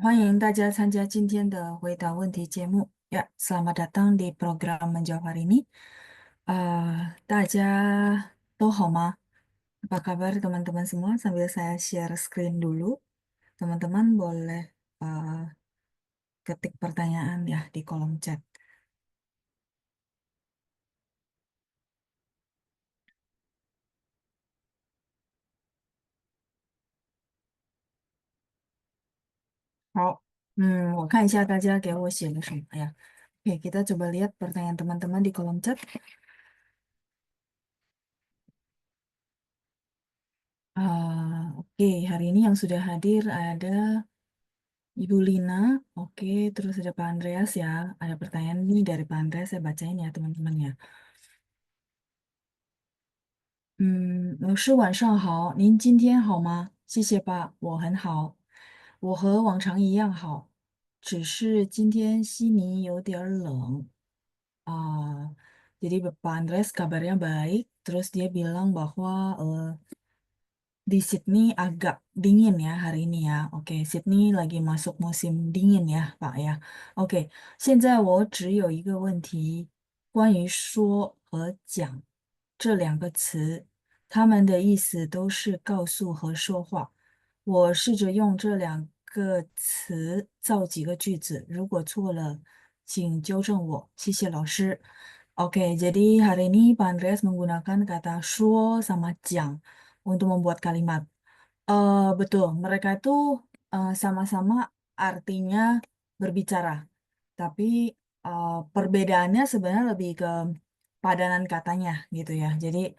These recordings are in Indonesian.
欢迎大家参加今天的回答问题节目。Ya, selamat datang di program menjawab hari ini. 大家都好吗？Apa kabar teman-teman semua? Sambil saya share screen dulu, teman-teman boleh ketik pertanyaan ya di kolom chat. 好，我看一下大家给我写了什么呀？Oke, kita coba lihat pertanyaan teman-teman di kolom chat. Oke, hari ini yang sudah hadir ada Ibu Lina, oke, terus ada Pak Andreas ya. Ada pertanyaan nih dari Pak Andreas, saya bacain ya teman-teman ya. 老师晚上好，您今天好吗？谢谢吧，我很好，我和往常一样好，只是今天悉尼有点儿冷啊。Jadi Pak Andreas kabarnya baik, terus dia bilang bahwa di Sydney agak dingin ya hari ini ya. Oke, Sydney lagi masuk musim dingin ya, Pak ya. Oke，现在我只有一个问题，关于说和讲这两个词，它们的意思都是告诉和说话。我试着用这两个词造几个句子，如果错了，请纠正我。谢谢老师。Oke, jadi hari ini Pak Andreas menggunakan kata shuo sama jiang untuk membuat kalimat. Betul, mereka itu sama-sama artinya berbicara, tapi perbedaannya sebenarnya lebih ke padanan katanya gitu ya. Jadi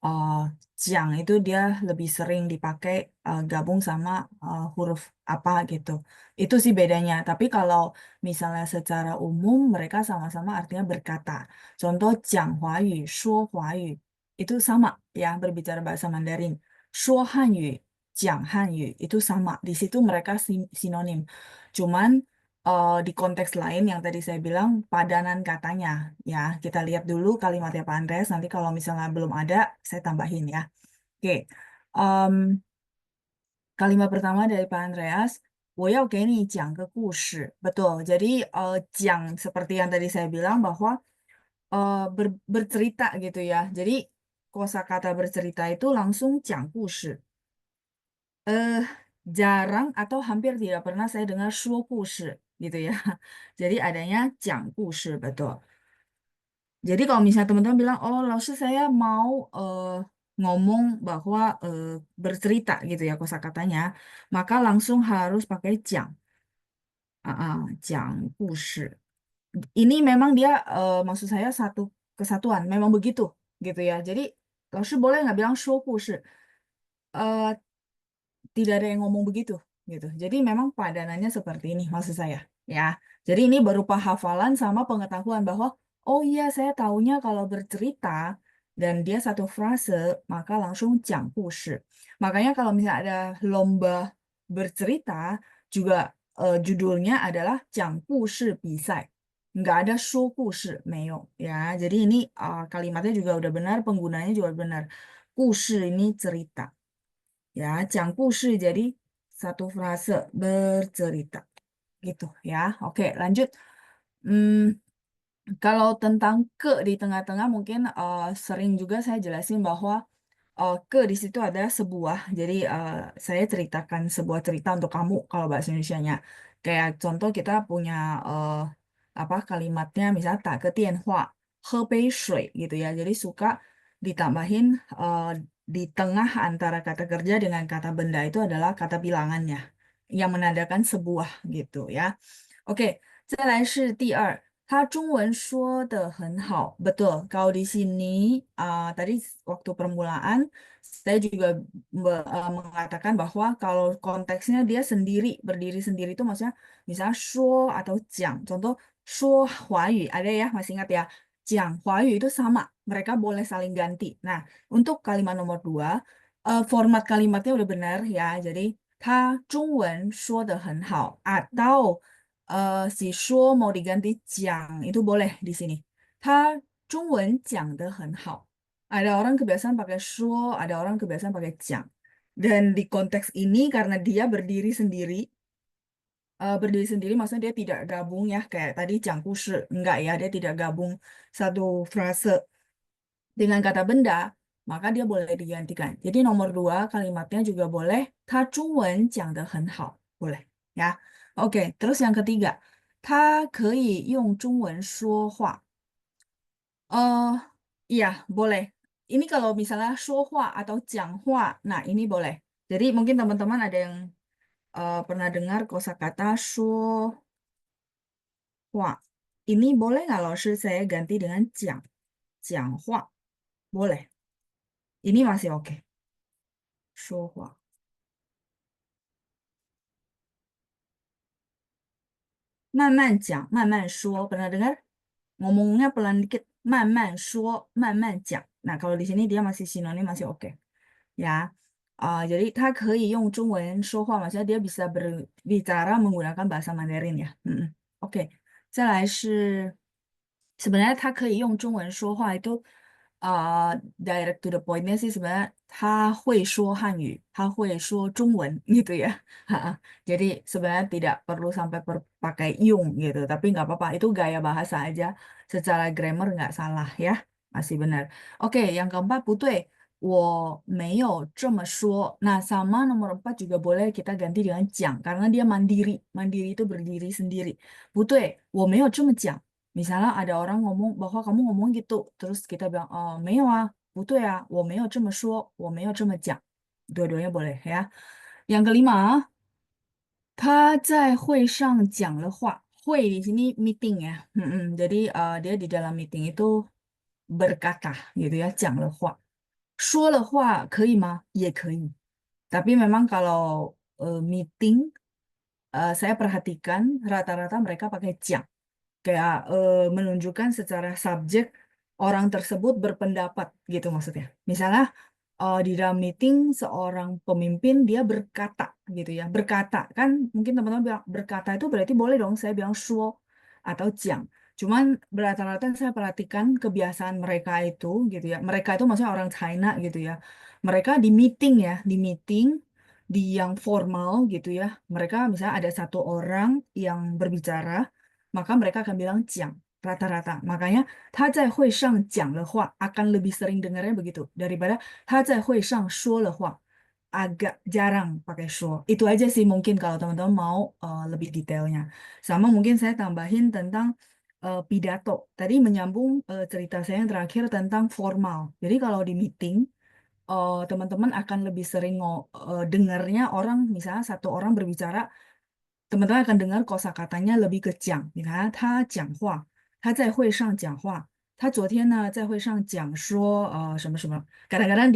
uh, jiang itu dia lebih sering dipakai gabung sama huruf apa gitu. Itu sih bedanya. Tapi kalau misalnya secara umum mereka sama-sama artinya berkata. Contoh jiang Huayu, shuo Huayu itu sama ya berbicara bahasa Mandarin. Shuo Hanyu, jiang Hanyu itu sama. Di situ mereka sinonim. Cuman di konteks lain yang tadi saya bilang padanan katanya ya kita lihat dulu kalimatnya Pak Andreas nanti kalau misalnya belum ada saya tambahin ya. Oke, em, kalimat pertama dari Pak Andreas, 我要给你讲个故事. Betul. Jadi jiang seperti yang tadi saya bilang bahwa bercerita gitu ya. Jadi kosakata bercerita itu langsung 讲故事. eh Jarang atau hampir tidak pernah saya dengar 说故事 gitu ya. Jadi adanya 讲故事 betul. Jadi kalau misalnya teman-teman bilang, oh langsung saya mau ngomong bahwa bercerita gitu ya kosakatanya, maka langsung harus pakai 讲. 讲故事. Ini memang dia maksud saya satu kesatuan, memang begitu gitu ya. Jadi langsung boleh nggak bilang 说故事? Tidak ada yang ngomong begitu gitu. Jadi memang padanannya seperti ini maksud saya ya. Jadi ini berupa hafalan sama pengetahuan bahwa oh iya saya taunya kalau bercerita dan dia satu frase maka langsung 讲故事. Makanya kalau misalnya ada lomba bercerita juga judulnya adalah 讲故事比赛. Nggak ada 说故事没有 ya. Jadi ini kalimatnya juga udah benar, penggunanya juga benar. 故事 ini cerita. Ya, 讲故事 jadi satu frase bercerita gitu ya. Oke, lanjut. Hmm, Kalau tentang ke di tengah-tengah mungkin sering juga saya jelasin bahwa ke di situ ada sebuah. Jadi saya ceritakan sebuah cerita untuk kamu kalau bahasa Indonesianya. Kayak contoh kita punya apa kalimatnya misalnya tak ke tianhua, 喝杯水 gitu ya. Jadi suka ditambahin di tengah antara kata kerja dengan kata benda itu adalah kata bilangannya yang menandakan sebuah gitu ya. Oke, 再来是第二。他中文说得很好, betul. Kalau di sini tadi waktu permulaan saya juga mengatakan bahwa kalau konteksnya dia sendiri berdiri sendiri itu maksudnya misalnya 说 atau 讲. Contoh 说华语 ada ya masih ingat ya? 讲华语 itu sama, mereka boleh saling ganti. Nah, untuk kalimat nomor dua, format kalimatnya udah benar ya. Jadi 他中文说得很好 atau si Shuo mau diganti Jiang itu boleh di sini. 他中文讲得很好. Ada orang kebiasaan pakai Shuo, ada orang kebiasaan pakai Jiang. Dan di konteks ini karena dia berdiri sendiri, berdiri sendiri maksudnya dia tidak gabung ya kayak tadi jangkushi enggak ya dia tidak gabung satu frase dengan kata benda maka dia boleh digantikan. Jadi nomor dua kalimatnya juga boleh 他中文讲得很好 boleh ya. Oke, terus yang ketiga 他可以用中文说话 eh iya boleh. Ini kalau misalnya 说话 atau 讲话 nah ini boleh. Jadi mungkin teman-teman ada yang pernah dengar kosakata 说话. Ini boleh nggak Laoshi saya ganti dengan 讲话? Boleh. Ini masih oke. 说话. Manman 讲, manman 说. Pernah dengar? Ngomongnya pelan dikit. Manman 说, manman 讲. Nah, kalau di sini dia masih sinonim, masih oke. Ya. Jadi, 他可以用中文说话, maksudnya dia bisa berbicara menggunakan bahasa Mandarin ya. Oke. 再来是 sebenarnya 他可以用中文说话 itu direct to the point-nya sih sebenarnya 他会说汉语，他会说中文gitu ya. Jadi sebenarnya tidak perlu sampai pakai yung gitu, tapi nggak apa-apa. Itu gaya bahasa aja. Secara grammar nggak salah ya, masih benar. Oke, yang keempat 不对，我没有这么说. Nah, sama nomor empat juga boleh kita ganti dengan 讲, karena dia mandiri. Mandiri itu berdiri sendiri. 不对，我没有这么讲. Misalnya ada orang ngomong bahwa kamu ngomong gitu, terus kita bilang, oh, 没有啊，不对啊，我没有这么说，我没有这么讲. Dua-duanya boleh ya. Yang kelima, 他在会上讲了话. 会 di sini meeting ya. Jadi dia di dalam meeting itu berkata gitu ya, 讲了话. 说了话可以吗？也可以. Tapi memang kalau meeting, saya perhatikan rata-rata mereka pakai 讲. Kayak menunjukkan secara subjek orang tersebut berpendapat gitu maksudnya. Misalnya di dalam meeting seorang pemimpin dia berkata gitu ya. Berkata kan mungkin teman-teman bilang berkata itu berarti boleh dong saya bilang shuo atau jiang. Cuman rata-rata saya perhatikan kebiasaan mereka itu gitu ya. Mereka itu maksudnya orang China gitu ya. Mereka di meeting ya, di meeting di yang formal gitu ya. Mereka misalnya ada satu orang yang berbicara maka mereka akan bilang 讲 rata-rata. Makanya 他在会上讲了话 akan lebih sering dengarnya begitu daripada 他在会上说了话 agak jarang pakai 说. Itu aja sih mungkin kalau teman-teman mau lebih detailnya. Sama mungkin saya tambahin tentang pidato. Tadi menyambung cerita saya yang terakhir tentang formal. Jadi kalau di meeting teman-teman akan lebih sering dengarnya orang misalnya satu orang berbicara teman-teman akan dengar kosakatanya lebih ke 讲. Misalnya 他讲话，他在会上讲话。他昨天呢在会上讲说什么什么. Kadang-kadang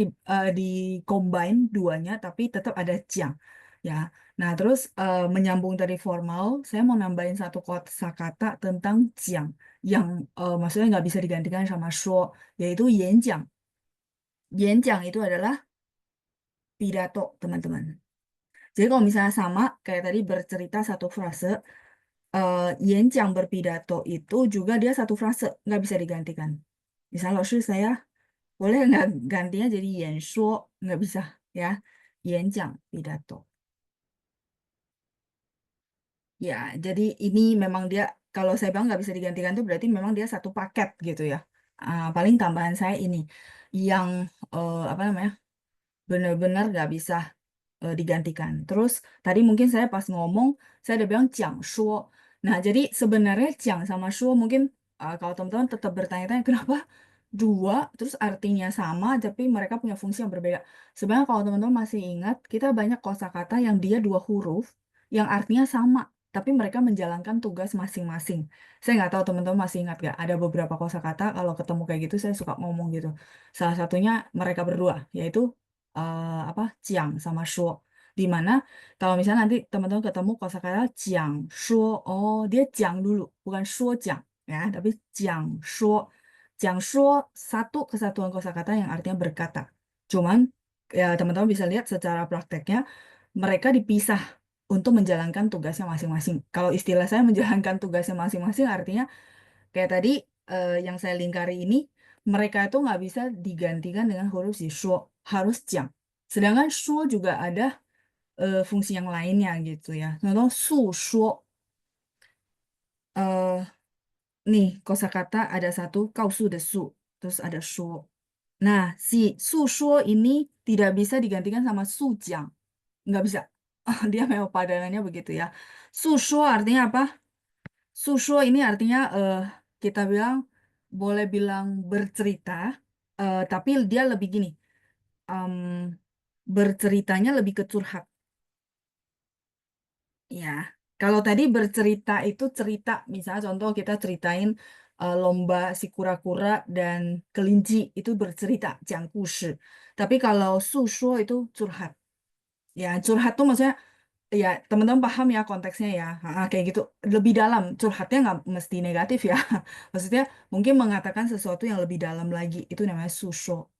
di combine duanya tapi tetap ada 讲 ya. Nah, terus menyambung dari formal, saya mau nambahin satu kosakata tentang 讲 yang maksudnya nggak bisa digantikan sama 说, yaitu 演讲. 演讲 itu adalah pidato, teman-teman. Jadi kalau misalnya sama, kayak tadi bercerita satu frase, 演讲 berpidato itu juga dia satu frase, nggak bisa digantikan. Misalnya, 老师 saya boleh nggak gantinya jadi 演说, nggak bisa ya. 演讲 pidato. Ya, jadi ini memang dia, kalau saya bilang nggak bisa digantikan itu berarti memang dia satu paket gitu ya. Paling tambahan saya ini, yang apa namanya, benar-benar nggak bisa digantikan. Terus tadi mungkin saya pas ngomong, saya ada bilang 讲说. Nah, jadi sebenarnya 讲 sama 说 mungkin kalau teman-teman tetap bertanya-tanya kenapa dua, terus artinya sama, tapi mereka punya fungsi yang berbeda. Sebenarnya kalau teman-teman masih ingat, kita banyak kosakata yang dia dua huruf, yang artinya sama, tapi mereka menjalankan tugas masing-masing. Saya nggak tahu teman-teman masih ingat nggak, ada beberapa kosakata kalau ketemu kayak gitu, saya suka ngomong gitu. Salah satunya mereka berdua, yaitu apa, 讲 sama 说. Di mana kalau misalnya nanti teman-teman ketemu kosakata 讲说, oh dia 讲 dulu, bukan 说讲ya, tapi 讲说. 讲说 satu kesatuan kosakata yang artinya berkata. Cuman ya teman-teman bisa lihat secara prakteknya mereka dipisah untuk menjalankan tugasnya masing-masing. Kalau istilah saya menjalankan tugasnya masing-masing artinya kayak tadi yang saya lingkari ini mereka itu nggak bisa digantikan dengan huruf si shuo, harus 讲. Sedangkan shuo juga ada fungsi yang lainnya gitu ya. Contoh su shuo eh nih kosakata ada satu kausu de su, terus ada shuo. Nah, si su shuo ini tidak bisa digantikan sama su jiang. Nggak bisa. Dia memang padanannya begitu ya. Su shuo artinya apa? Su shuo ini artinya kita bilang boleh bilang bercerita, tapi dia lebih gini. em, Berceritanya lebih ke curhat. Ya, kalau tadi bercerita itu cerita, misalnya contoh kita ceritain lomba si kura-kura dan kelinci itu bercerita, 讲故事. Tapi kalau susho itu curhat. Ya, curhat tuh maksudnya ya teman-teman paham ya konteksnya ya. Kayak gitu. Lebih dalam, curhatnya nggak mesti negatif ya. Maksudnya mungkin mengatakan sesuatu yang lebih dalam lagi, itu namanya susho.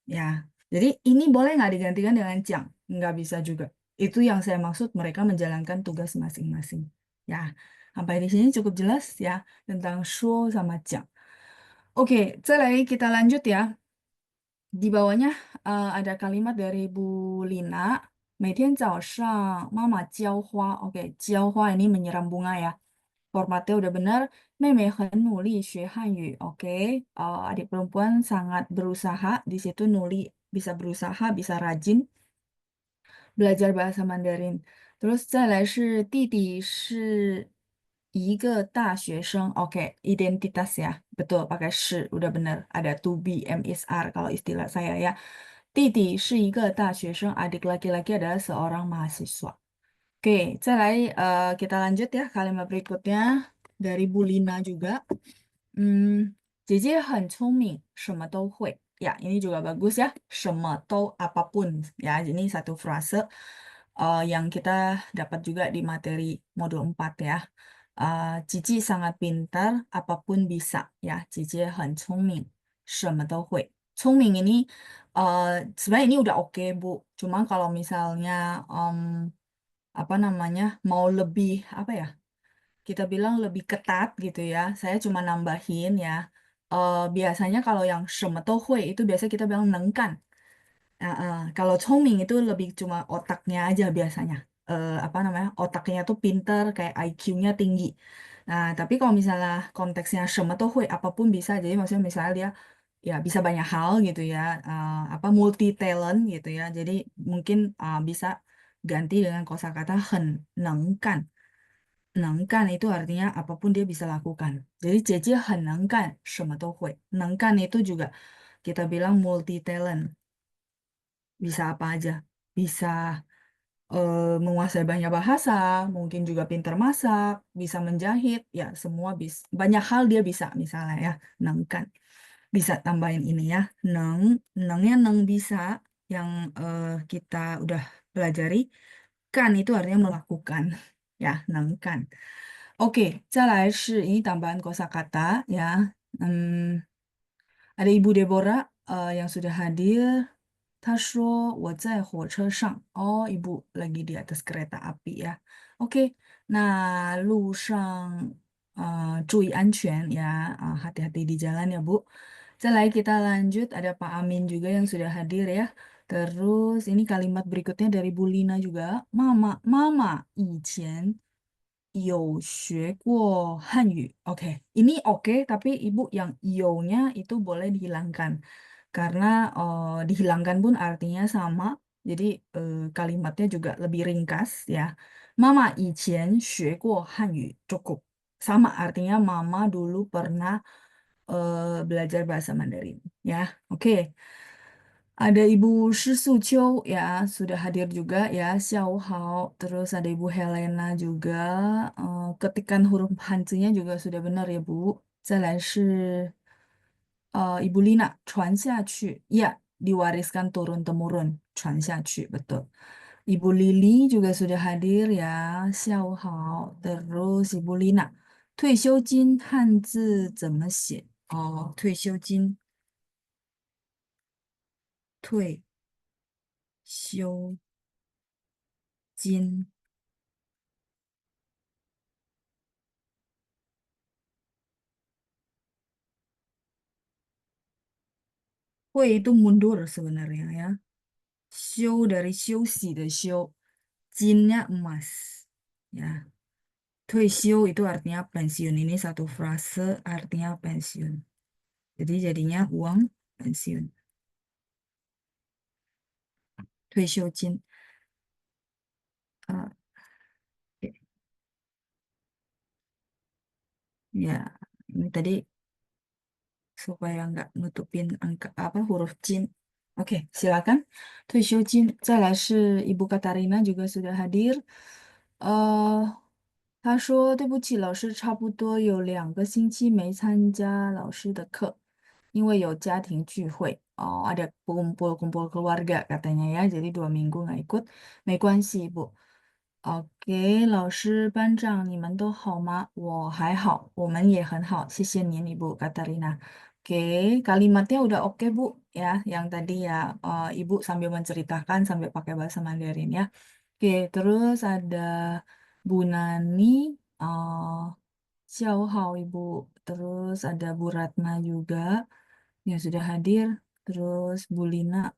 Ya, jadi ini boleh nggak digantikan dengan Jiang? Nggak bisa juga. Itu yang saya maksud mereka menjalankan tugas masing-masing. Ya, sampai di sini cukup jelas ya tentang Shuo sama Jiang. Oke, 再来 kita lanjut ya. Di bawahnya ada kalimat dari Bu Lina. 每天早上妈妈浇花. Oke, 浇花 ini menyiram bunga ya. Formatnya udah benar. 妹妹很努力学汉语. Oke, adik perempuan sangat berusaha. Di situ nuli bisa berusaha, bisa rajin belajar bahasa Mandarin. Terus 再来是弟弟是一个大学生. Oke, identitas ya. Betul, pakai 是, udah benar. Ada to be, am, is, are kalau istilah saya ya. 弟弟是一个大学生, adik laki-laki adalah seorang mahasiswa. Oke, 再来 kita lanjut ya kalimat berikutnya dari Bulina juga. Hmm, 姐姐很聪明，什么都会. Ya, ini juga bagus ya. 什么都 apapun. Ya, ini satu frase yang kita dapat juga di materi modul 4 ya. Cici sangat pintar, apapun bisa. Ya, Cici 很聪明，什么都会. 聪明 ini sebenarnya ini udah oke, Bu. Cuma kalau misalnya apa namanya mau lebih apa ya? Kita bilang lebih ketat gitu ya. Saya cuma nambahin ya. Biasanya kalau yang 什么都会 itu biasa kita bilang nengkan. Kalau 聪明 itu lebih cuma otaknya aja biasanya. Apa namanya? Otaknya tuh pinter, kayak IQ-nya tinggi. Nah, tapi kalau misalnya konteksnya 什么都会, apapun bisa. Jadi maksudnya misalnya dia ya bisa banyak hal gitu ya. Apa multi talent gitu ya. Jadi mungkin bisa ganti dengan kosakata 很能干. Nengkan itu artinya apapun dia bisa lakukan. Jadi 姐姐很能干，什么都会. Nengkan itu juga kita bilang multi talent, bisa apa aja. Bisa menguasai banyak bahasa, mungkin juga pintar masak, bisa menjahit, ya semua bisa. Banyak hal dia bisa misalnya ya, nengkan. Bisa tambahin ini ya, neng, nengnya neng bisa yang kita udah pelajari. Kan itu artinya melakukan, ya, nengkan. Oke, 再来是 ini tambahan kosakata ya. Hmm, ada Ibu Deborah yang sudah hadir. 她说我在火车上. Oh, Ibu lagi di atas kereta api ya. Oke, nah 路上注意安全 ya. Hati-hati di jalan ya, Bu. 再来 kita lanjut. Ada Pak Amin juga yang sudah hadir ya. Terus ini kalimat berikutnya dari Bu Lina juga. Mama, 以前有学过汉语. Oke, ini oke, tapi ibu yang io-nya itu boleh dihilangkan. Karena dihilangkan pun artinya sama, jadi kalimatnya juga lebih ringkas ya. Mama 以前学过汉语 cukup. Sama artinya mama dulu pernah belajar bahasa Mandarin. Ya, oke. Ada Ibu Shi Su ya, sudah hadir juga ya, Xiao Hao. Terus ada Ibu Helena juga. Ketikan huruf Hanzi-nya juga sudah benar ya, Bu. 再来是 Ibu Lina, 传下去. Ya, diwariskan turun-temurun. 传下去, betul. Ibu Lili juga sudah hadir ya, Xiao Hao. Terus Ibu Lina, 退休金汉字怎么写? Oh, 退休金. 会 itu mundur sebenarnya ya. Show dari 休息的休, jinnya emas. Ya. Tuisio itu artinya pensiun. Ini satu frase artinya pensiun. Jadi jadinya uang pensiun. Tuisio Jin. Eh, ya, ini tadi supaya nggak nutupin angka apa huruf Jin. Oke, silakan. Tuisio Jin. 再来是 Ibu Katarina juga sudah hadir. 他说："对不起，老师，差不多有2个星期没参加老师的课，因为有家庭聚会。Oh, ada kumpul-kumpul keluarga katanya ya, jadi 2 minggu nggak ikut. 没关系, Bu. Oke, 老师、班长，你们都好吗？我还好，我们也很好，谢谢您, Ibu Katarina. Oke, kalimatnya udah oke, Bu, ya. Yang tadi ya, Ibu sambil menceritakan sambil pakai bahasa Mandarin ya. Oke, terus ada Bu Nani, eh Xiao Ibu. Terus ada Bu Ratna juga yang sudah hadir. Terus Bu Lina,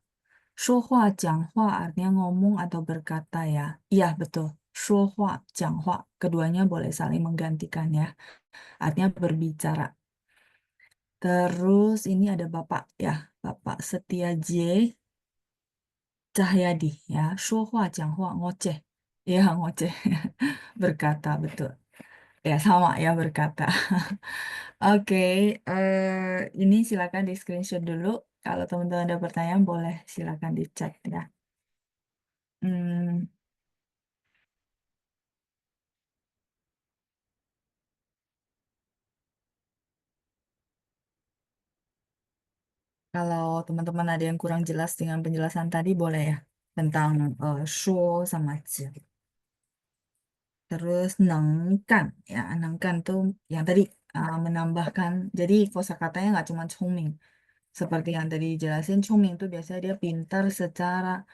说话讲话 artinya ngomong atau berkata ya. Iya, betul. 说话讲话. Keduanya boleh saling menggantikan ya. Artinya berbicara. Terus ini ada Bapak ya. Bapak Setia J. Cahyadi ya. 说话讲话 ngoceh. Ya, ngoceh. Berkata, betul. Ya, sama ya berkata. Oke, ini silakan di screenshot dulu. Kalau teman-teman ada pertanyaan, boleh silakan di chat ya. Hmm, kalau teman-teman ada yang kurang jelas dengan penjelasan tadi, boleh ya. Tentang show sama zi. Terus nengkan, ya nengkan tuh yang tadi menambahkan. Jadi kosakatanya nggak cuma cungming. Seperti yang tadi jelasin, cungming tuh biasanya dia pintar secara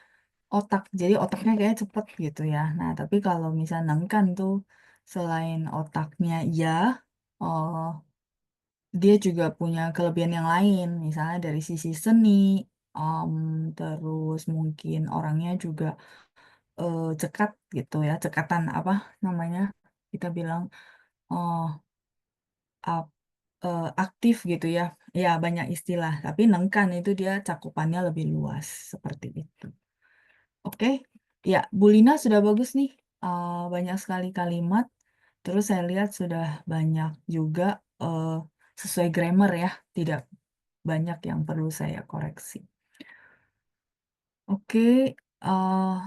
otak. Jadi otaknya kayak cepet gitu ya. Nah, tapi kalau misalnya nengkan tuh selain otaknya ya, oh, dia juga punya kelebihan yang lain. Misalnya dari sisi seni, om, terus mungkin orangnya juga cekat gitu ya. Cekatan apa namanya? Kita bilang oh, ap- aktif gitu ya. Ya, banyak istilah. Tapi nengkan itu dia cakupannya lebih luas seperti itu. Oke, ya, Bu Lina sudah bagus nih. Banyak sekali kalimat. Terus saya lihat sudah banyak juga eh, sesuai grammar ya. Tidak banyak yang perlu saya koreksi. Oke, eh,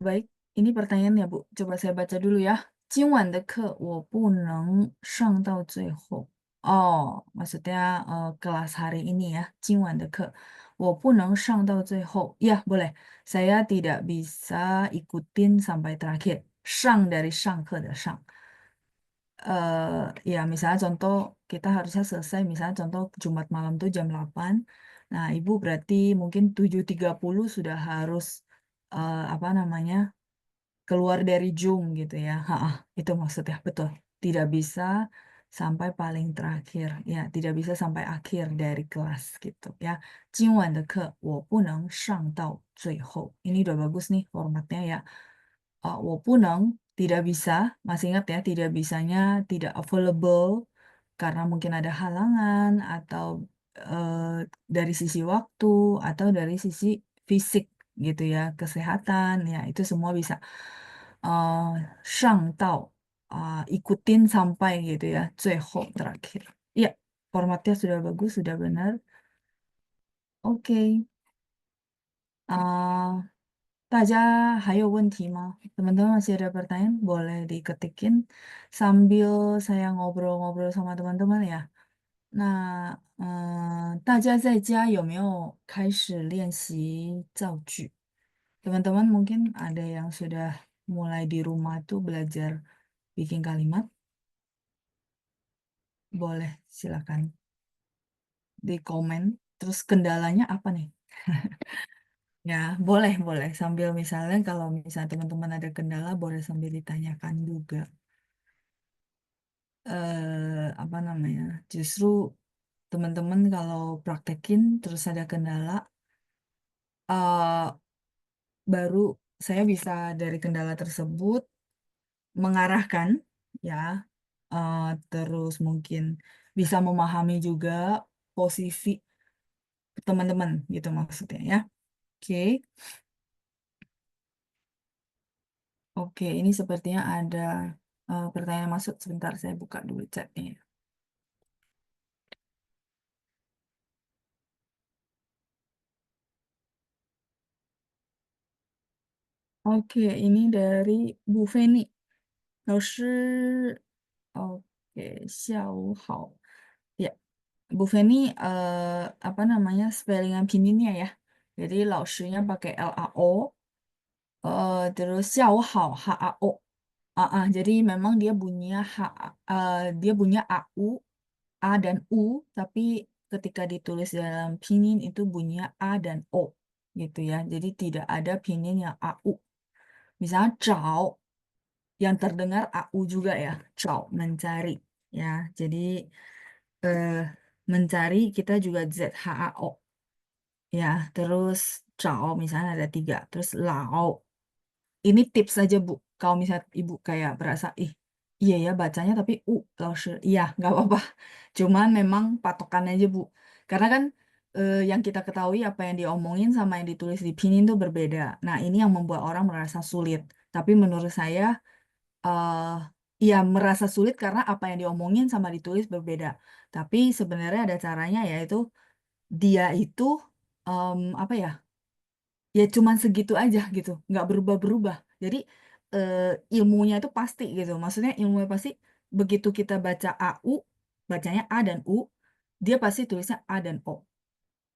baik. Ini pertanyaannya, Bu. Coba saya baca dulu ya. 今晚的课我不能上到最后. Oh, maksudnya kelas hari ini ya. 今晚的课我不能上到最后. Ya, boleh. Saya tidak bisa ikutin sampai terakhir. Sang dari 上课的上. Ya, misalnya contoh kita harusnya selesai, misalnya contoh Jumat malam tuh jam 8. Nah, Ibu berarti mungkin 7.30 sudah harus apa namanya? Keluar dari Zoom gitu ya. Ha, itu maksudnya, betul. Tidak bisa sampai paling terakhir. Ya, tidak bisa sampai akhir dari kelas gitu ya. 今晚的课我不能上到最后. Ini udah bagus nih formatnya ya. 我不能 tidak bisa, masih ingat ya, tidak bisanya tidak available karena mungkin ada halangan atau eh, dari sisi waktu atau dari sisi fisik gitu ya, kesehatan ya itu semua bisa. Eh, 上到 ikutin sampai gitu ya, 最后 terakhir. Iya, formatnya sudah bagus, sudah benar. Oke. Ah, 大家还有问题吗? Teman-teman masih ada pertanyaan? Boleh diketikin sambil saya ngobrol-ngobrol sama teman-teman ya. Nah, 大家在家有没有开始练习造句? Teman-teman mungkin ada yang sudah mulai di rumah tuh belajar bikin kalimat. Boleh, silakan di komen. Terus kendalanya apa nih? Ya, boleh, boleh. Sambil misalnya kalau misalnya teman-teman ada kendala, boleh sambil ditanyakan juga. Apa namanya? Justru teman-teman kalau praktekin terus ada kendala, eh, baru saya bisa dari kendala tersebut mengarahkan, ya. Terus mungkin bisa memahami juga posisi teman-teman gitu maksudnya ya. Oke, oke. Ini sepertinya ada pertanyaan masuk. Sebentar, saya buka dulu chatnya. Oke, ini dari Bu Feni. 老师 Oke, 下午好. Ya, Bu Feni, apa namanya spellingan pinginnya ya. Jadi lausnya pakai LAO, terus 下午好 HAO. Jadi memang dia bunyinya dia bunyinya AU, A dan U, tapi ketika ditulis dalam pinyin itu bunyinya A dan O gitu ya. Jadi tidak ada pinyin yang AU. Misalnya 找 yang terdengar AU juga ya, 找 mencari ya. Jadi eh, mencari kita juga ZHAO ya. Terus 找 misalnya ada tiga, terus 老 ini tips aja Bu. Kalau misalnya Ibu kayak berasa, ih, iya ya bacanya tapi laushe. Iya, nggak apa-apa. Cuman memang patokan aja Bu. Karena kan yang kita ketahui apa yang diomongin sama yang ditulis di pinin itu berbeda. Nah, ini yang membuat orang merasa sulit. Tapi menurut saya, eh ya merasa sulit karena apa yang diomongin sama ditulis berbeda. Tapi sebenarnya ada caranya, yaitu dia itu apa ya? Ya cuman segitu aja gitu, nggak berubah-berubah. Jadi eh, ilmunya itu pasti gitu. Maksudnya ilmunya pasti begitu kita baca AU, bacanya A dan U, dia pasti tulisnya A dan O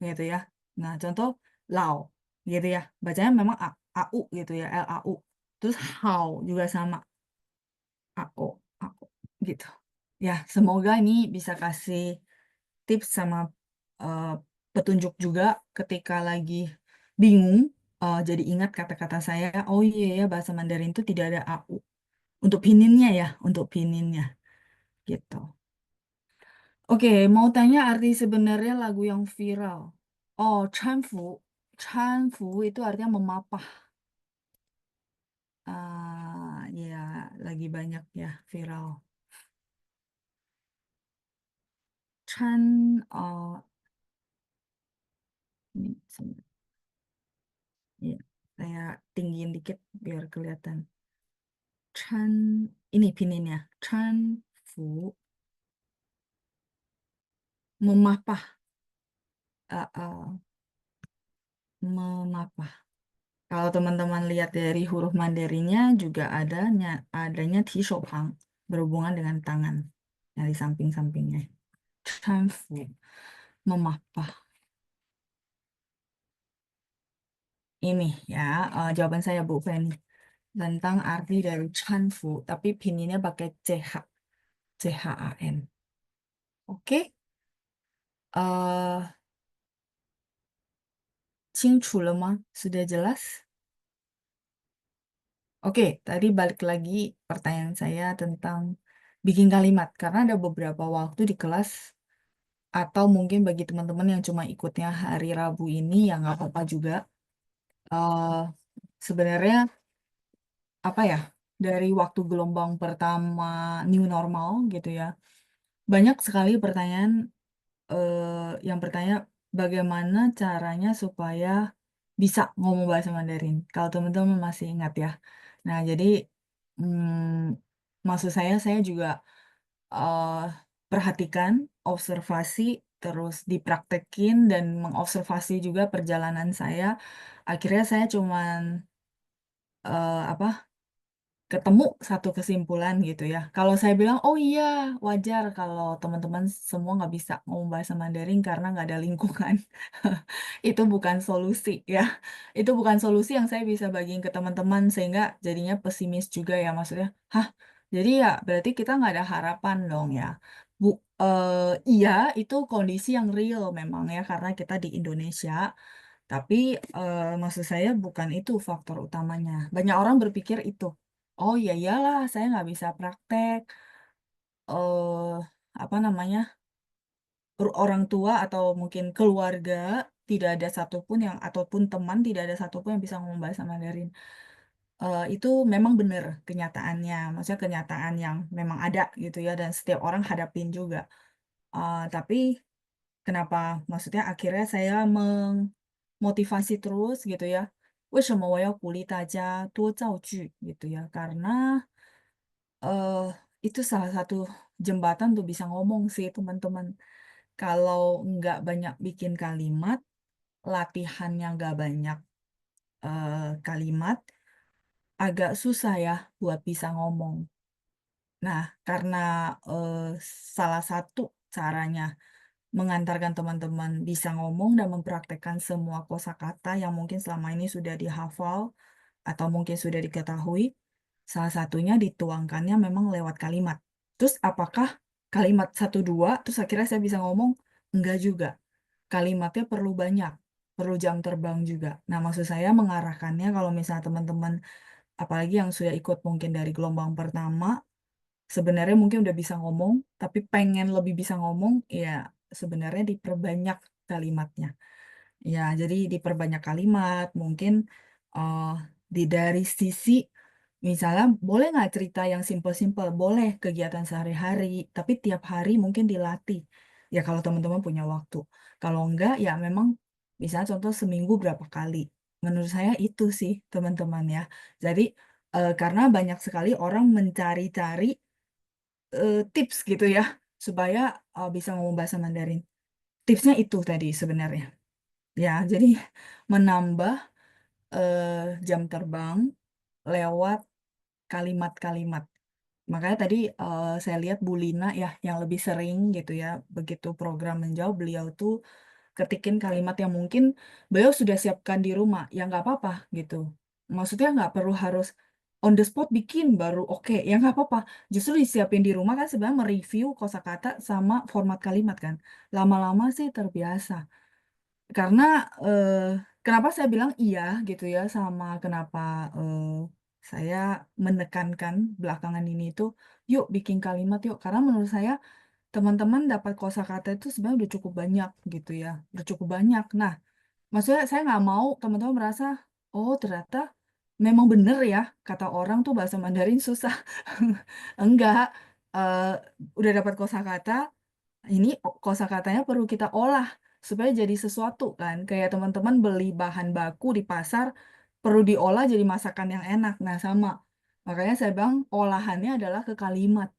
gitu ya. Nah, contoh Lao gitu ya. Bacanya memang AU gitu ya, LAU. Terus how juga sama AO, AO gitu. Ya, semoga ini bisa kasih tips sama eh, petunjuk juga ketika lagi bingung. Jadi ingat kata-kata saya. Oh iya ya, bahasa Mandarin itu tidak ada AU. Untuk pininnya ya, untuk pininnya gitu. Oke, mau tanya arti sebenarnya lagu yang viral. Oh, chanfu. Chanfu itu artinya memapah. Ya, lagi banyak ya viral. Chan, ini sebentar. Ya, saya tinggiin dikit biar kelihatan. Chan, ini pininnya. Chan Fu, memapah. Uh, uh, memapah. Kalau teman-teman lihat dari huruf Mandarinnya juga adanya Tishopang berhubungan dengan tangan dari samping-sampingnya. Chan Fu, memapah. Ini ya jawaban saya Bu Feni tentang arti dari Chan Fu, tapi pininnya pakai CH, CHAN. Oke, 清楚了吗? Sudah jelas? Oke, tadi balik lagi pertanyaan saya tentang bikin kalimat. Karena ada beberapa waktu di kelas, atau mungkin bagi teman-teman yang cuma ikutnya hari Rabu ini, ya nggak apa-apa juga. eh Sebenarnya, apa ya, dari waktu gelombang pertama new normal gitu ya, banyak sekali pertanyaan yang bertanya bagaimana caranya supaya bisa ngomong bahasa Mandarin. Kalau teman-teman masih ingat ya. Nah, jadi maksud saya juga eh, perhatikan, observasi, terus dipraktekin dan mengobservasi juga perjalanan saya. Akhirnya saya cuman apa ketemu satu kesimpulan gitu ya. Kalau saya bilang, oh iya, wajar kalau teman-teman semua nggak bisa ngomong bahasa Mandarin karena nggak ada lingkungan. Itu bukan solusi ya. Itu bukan solusi yang saya bisa bagiin ke teman-teman sehingga jadinya pesimis juga ya maksudnya. Hah, jadi ya berarti kita nggak ada harapan dong ya. Bu, iya itu kondisi yang real memang ya karena kita di Indonesia. Tapi maksud saya bukan itu faktor utamanya. Banyak orang berpikir itu. Oh ya iyalah, saya nggak bisa praktek. Apa namanya orang tua atau mungkin keluarga tidak ada satupun yang ataupun teman tidak ada satupun yang bisa ngomong bahasa Mandarin. itu memang benar kenyataannya, maksudnya kenyataan yang memang ada gitu ya, dan setiap orang hadapin juga. Tapi kenapa? Maksudnya akhirnya saya memotivasi terus gitu ya. 为什么我要鼓励大家多造句 gitu ya? Karena eh itu salah satu jembatan untuk bisa ngomong sih teman-teman. Kalau nggak banyak bikin kalimat, latihannya nggak banyak kalimat, agak susah ya buat bisa ngomong. Nah, karena salah satu caranya mengantarkan teman-teman bisa ngomong dan mempraktekkan semua kosakata yang mungkin selama ini sudah dihafal atau mungkin sudah diketahui, salah satunya dituangkannya memang lewat kalimat. Terus apakah kalimat satu dua, terus akhirnya saya bisa ngomong? Enggak juga. Kalimatnya perlu banyak, perlu jam terbang juga. Nah, maksud saya mengarahkannya kalau misalnya teman-teman, apalagi yang sudah ikut mungkin dari gelombang pertama, sebenarnya mungkin udah bisa ngomong, tapi pengen lebih bisa ngomong, ya sebenarnya diperbanyak kalimatnya. Ya, jadi diperbanyak kalimat, mungkin eh dari sisi, misalnya boleh nggak cerita yang simpel-simpel, boleh kegiatan sehari-hari, tapi tiap hari mungkin dilatih. Ya kalau teman-teman punya waktu. Kalau enggak, ya memang misalnya contoh seminggu berapa kali. Menurut saya itu sih teman-teman ya. Jadi karena banyak sekali orang mencari-cari tips gitu ya, supaya bisa ngomong bahasa Mandarin. Tipsnya itu tadi sebenarnya. Ya, jadi menambah jam terbang lewat kalimat-kalimat. Makanya tadi saya lihat Bu Lina ya yang lebih sering gitu ya, begitu program menjawab beliau tuh ketikin kalimat yang mungkin beliau sudah siapkan di rumah, ya nggak apa-apa gitu. Maksudnya nggak perlu harus on the spot bikin baru oke, ya nggak apa-apa. Justru disiapin di rumah kan sebenarnya mereview kosakata sama format kalimat kan. Lama-lama sih terbiasa. Karena eh, kenapa saya bilang iya gitu ya sama kenapa saya menekankan belakangan ini itu yuk bikin kalimat yuk karena menurut saya teman-teman dapat kosakata itu sebenarnya udah cukup banyak gitu ya udah cukup banyak. Nah, maksudnya saya nggak mau teman-teman merasa oh ternyata memang bener ya kata orang tuh bahasa Mandarin susah. Enggak, eh, udah dapat kosakata ini kosakatanya perlu kita olah supaya jadi sesuatu kan. Kayak teman-teman beli bahan baku di pasar perlu diolah jadi masakan yang enak. Nah, sama. Makanya saya bilang olahannya adalah ke kalimat.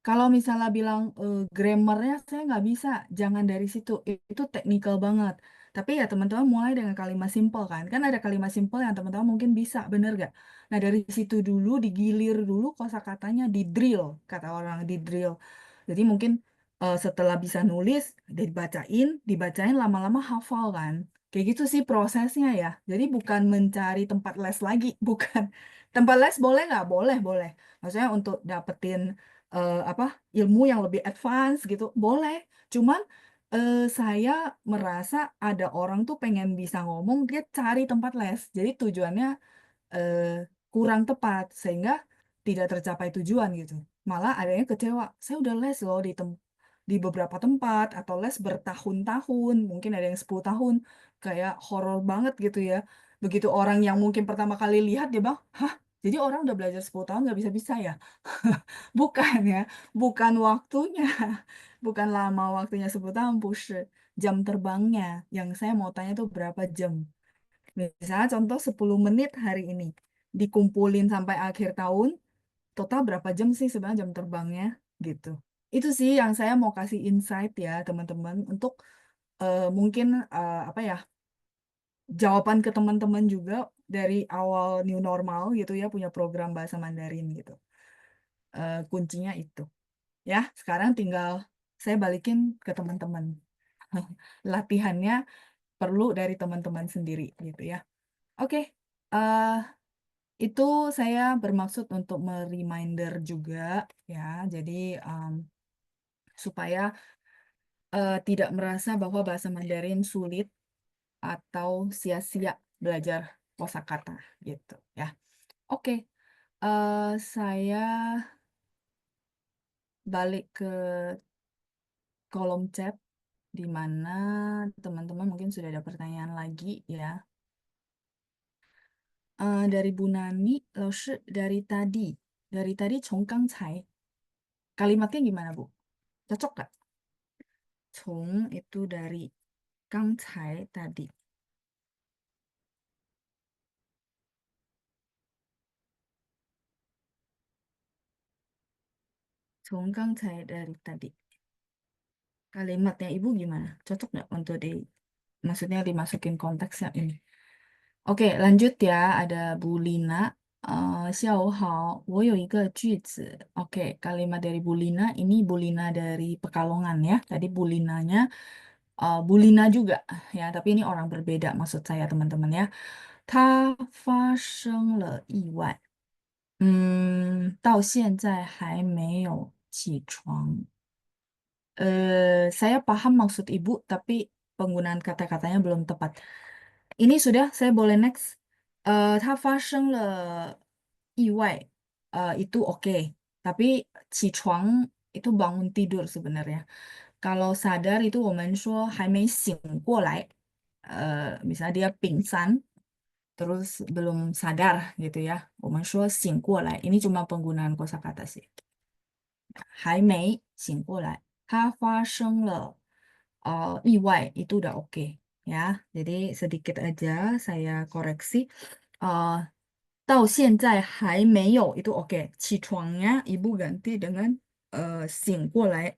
Kalau misalnya bilang grammarnya saya nggak bisa, jangan dari situ. Itu teknikal banget. Tapi ya teman-teman mulai dengan kalimat simpel kan. Kan ada kalimat simpel yang teman-teman mungkin bisa, bener gak? Nah dari situ dulu digilir dulu kosakatanya di drill, kata orang di drill. Jadi mungkin setelah bisa nulis, dibacain lama-lama hafal kan. Kayak gitu sih prosesnya ya. Jadi bukan mencari tempat les lagi, bukan. Tempat les boleh nggak? Boleh, boleh. Maksudnya untuk dapetin apa ilmu yang lebih advance gitu boleh cuman saya merasa ada orang tuh pengen bisa ngomong dia cari tempat les jadi tujuannya eh, kurang tepat sehingga tidak tercapai tujuan gitu malah ada yang kecewa saya udah les loh di beberapa tempat atau les bertahun-tahun mungkin ada yang 10 tahun kayak horor banget gitu ya begitu orang yang mungkin pertama kali lihat dia bang hah jadi orang udah belajar 10 tahun nggak bisa-bisa ya. Bukan ya, bukan waktunya, bukan lama waktunya sebutan, push jam terbangnya. Yang saya mau tanya tuh berapa jam. Misalnya contoh 10 menit hari ini, dikumpulin sampai akhir tahun, total berapa jam sih sebenarnya jam terbangnya gitu. Itu sih yang saya mau kasih insight ya teman-teman untuk mungkin apa ya jawaban ke teman-teman juga dari awal new normal gitu ya punya program bahasa Mandarin gitu. Kuncinya itu. Ya, sekarang tinggal saya balikin ke teman-teman. Latihannya perlu dari teman-teman sendiri gitu ya. Oke, eh, itu saya bermaksud untuk mereminder juga ya. Jadi supaya tidak merasa bahwa bahasa Mandarin sulit atau sia-sia belajar kosakata gitu ya. Oke, saya balik ke kolom chat di mana teman-teman mungkin sudah ada pertanyaan lagi ya. Dari Bu Nani, Laoshi dari tadi. Dari tadi, 从刚才. Kalimatnya gimana, Bu? Cocok nggak? 从 itu dari 刚才 tadi. 从刚才 dari tadi. Kalimatnya Ibu gimana? Cocok nggak untuk maksudnya dimasukin konteksnya ini? Oke, lanjut ya. Ada Bu Lina. 下午好，我有一个句子. Oke, kalimat dari Bu Lina. Ini Bu Lina dari Pekalongan ya. Tadi Bu Linanya Bu Lina juga ya. Tapi ini orang berbeda maksud saya teman-teman ya. 他发生了意外。到现在还没有起床。Saya paham maksud Ibu, tapi penggunaan kata-katanya belum tepat. Ini sudah, saya boleh next. 他发生了意外，itu oke. Tapi 起床 itu bangun tidur sebenarnya. Kalau sadar itu 我们说还没醒过来. Misalnya dia pingsan, terus belum sadar gitu ya. 我们说醒过来. Ini cuma penggunaan kosakata sih. 还没醒过来，它发生了意外 itu udah oke ya. Jadi sedikit aja saya koreksi. 到现在还没有 itu oke. 起床nya ibu ganti dengan 醒过来.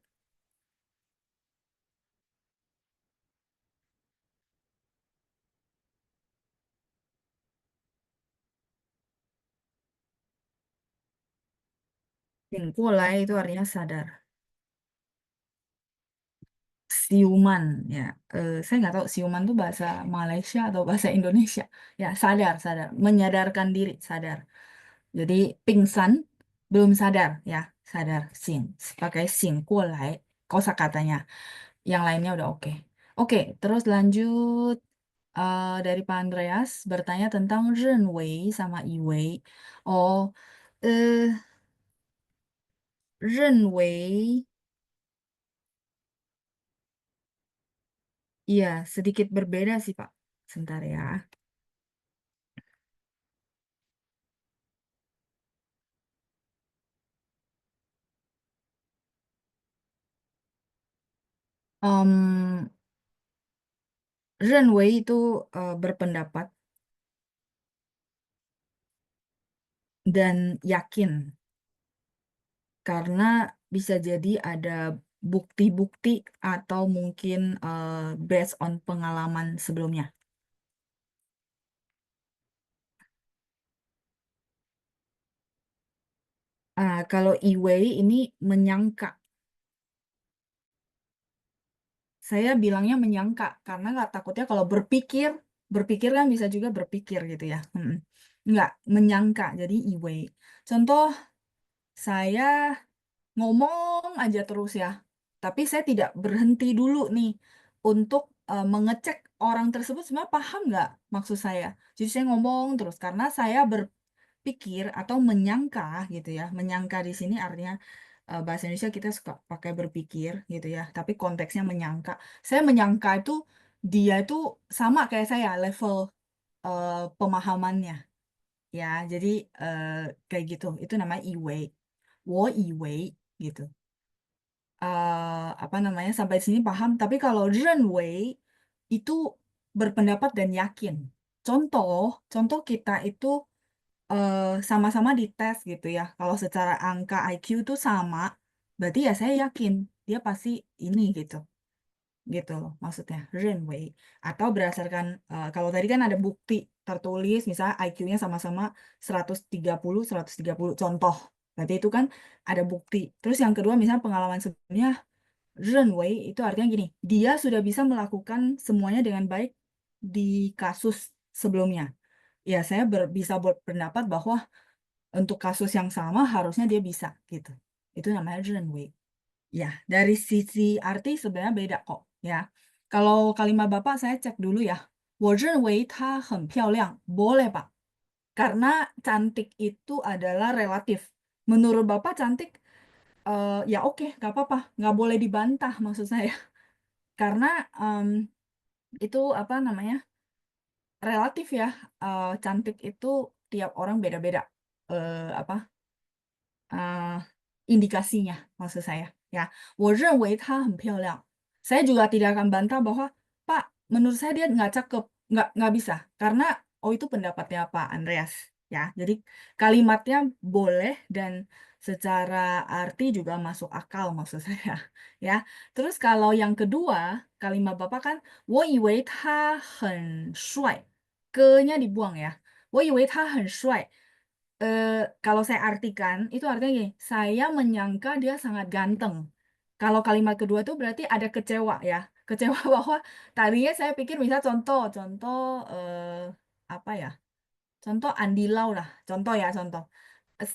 醒过来 itu artinya sadar. Siuman ya. Saya nggak tahu siuman itu bahasa Malaysia atau bahasa Indonesia. Ya, sadar, sadar, menyadarkan diri, sadar. Jadi pingsan belum sadar ya, sadar sing pakai sing kuolai kosakatanya. Yang lainnya udah oke. Oke, terus lanjut. Dari Pak Andreas bertanya tentang 认为 sama 以为. Oh, eh 认为 iya sedikit berbeda sih Pak. Sebentar ya. 嗯，认为 itu berpendapat dan yakin karena bisa jadi ada bukti-bukti atau mungkin based on pengalaman sebelumnya. Kalau Iwei ini menyangka, saya bilangnya menyangka karena nggak takutnya kalau berpikir, berpikir kan bisa juga berpikir gitu ya. Nggak menyangka, jadi Iwei. Contoh saya ngomong aja terus ya. Tapi saya tidak berhenti dulu nih untuk mengecek orang tersebut sebenarnya paham nggak maksud saya. Jadi saya ngomong terus karena saya berpikir atau menyangka gitu ya. Menyangka di sini artinya bahasa Indonesia kita suka pakai berpikir gitu ya. Tapi konteksnya menyangka. Saya menyangka itu dia itu sama kayak saya level pemahamannya ya. Jadi eh, kayak gitu. Itu namanya iwei. Wo iwei gitu. Apa namanya sampai sini paham. Tapi kalau 认为 itu berpendapat dan yakin. Contoh, contoh kita itu eh, sama-sama dites gitu ya. Kalau secara angka IQ itu sama, berarti ya saya yakin dia pasti ini gitu. Gitu loh maksudnya 认为 atau berdasarkan kalau tadi kan ada bukti tertulis misalnya IQ-nya sama-sama 130 130 contoh. Berarti itu kan ada bukti. Terus yang kedua misalnya pengalaman sebelumnya 认为 itu artinya gini, dia sudah bisa melakukan semuanya dengan baik di kasus sebelumnya. Ya, saya bisa berpendapat bahwa untuk kasus yang sama harusnya dia bisa gitu. Itu namanya 认为. Ya, dari sisi arti sebenarnya beda kok ya. Kalau kalimat Bapak saya cek dulu ya. 我认为她很漂亮. Boleh, Pak. Karena cantik itu adalah relatif. Menurut Bapak cantik ya oke, nggak apa-apa, nggak boleh dibantah maksud saya. Karena itu apa namanya? relatif ya, cantik itu tiap orang beda-beda, apa, eee, indikasinya maksud saya, ya. 我认为她很漂亮. Saya juga tidak akan bantah bahwa, "Pak, menurut saya dia nggak cakep." Nggak bisa, karena, oh itu pendapatnya Pak Andreas, ya. Jadi kalimatnya boleh dan secara arti juga masuk akal maksud saya, ya. Terus kalau yang kedua, kalimat Bapak kan, 我以为他很帅, ke-nya dibuang ya. 我以为他很帅. Kalau saya artikan, itu artinya gini, saya menyangka dia sangat ganteng. Kalau kalimat kedua itu berarti ada kecewa ya, kecewa bahwa tadinya saya pikir misal contoh contoh, apa ya, contoh Andy Lau lah, contoh ya, contoh.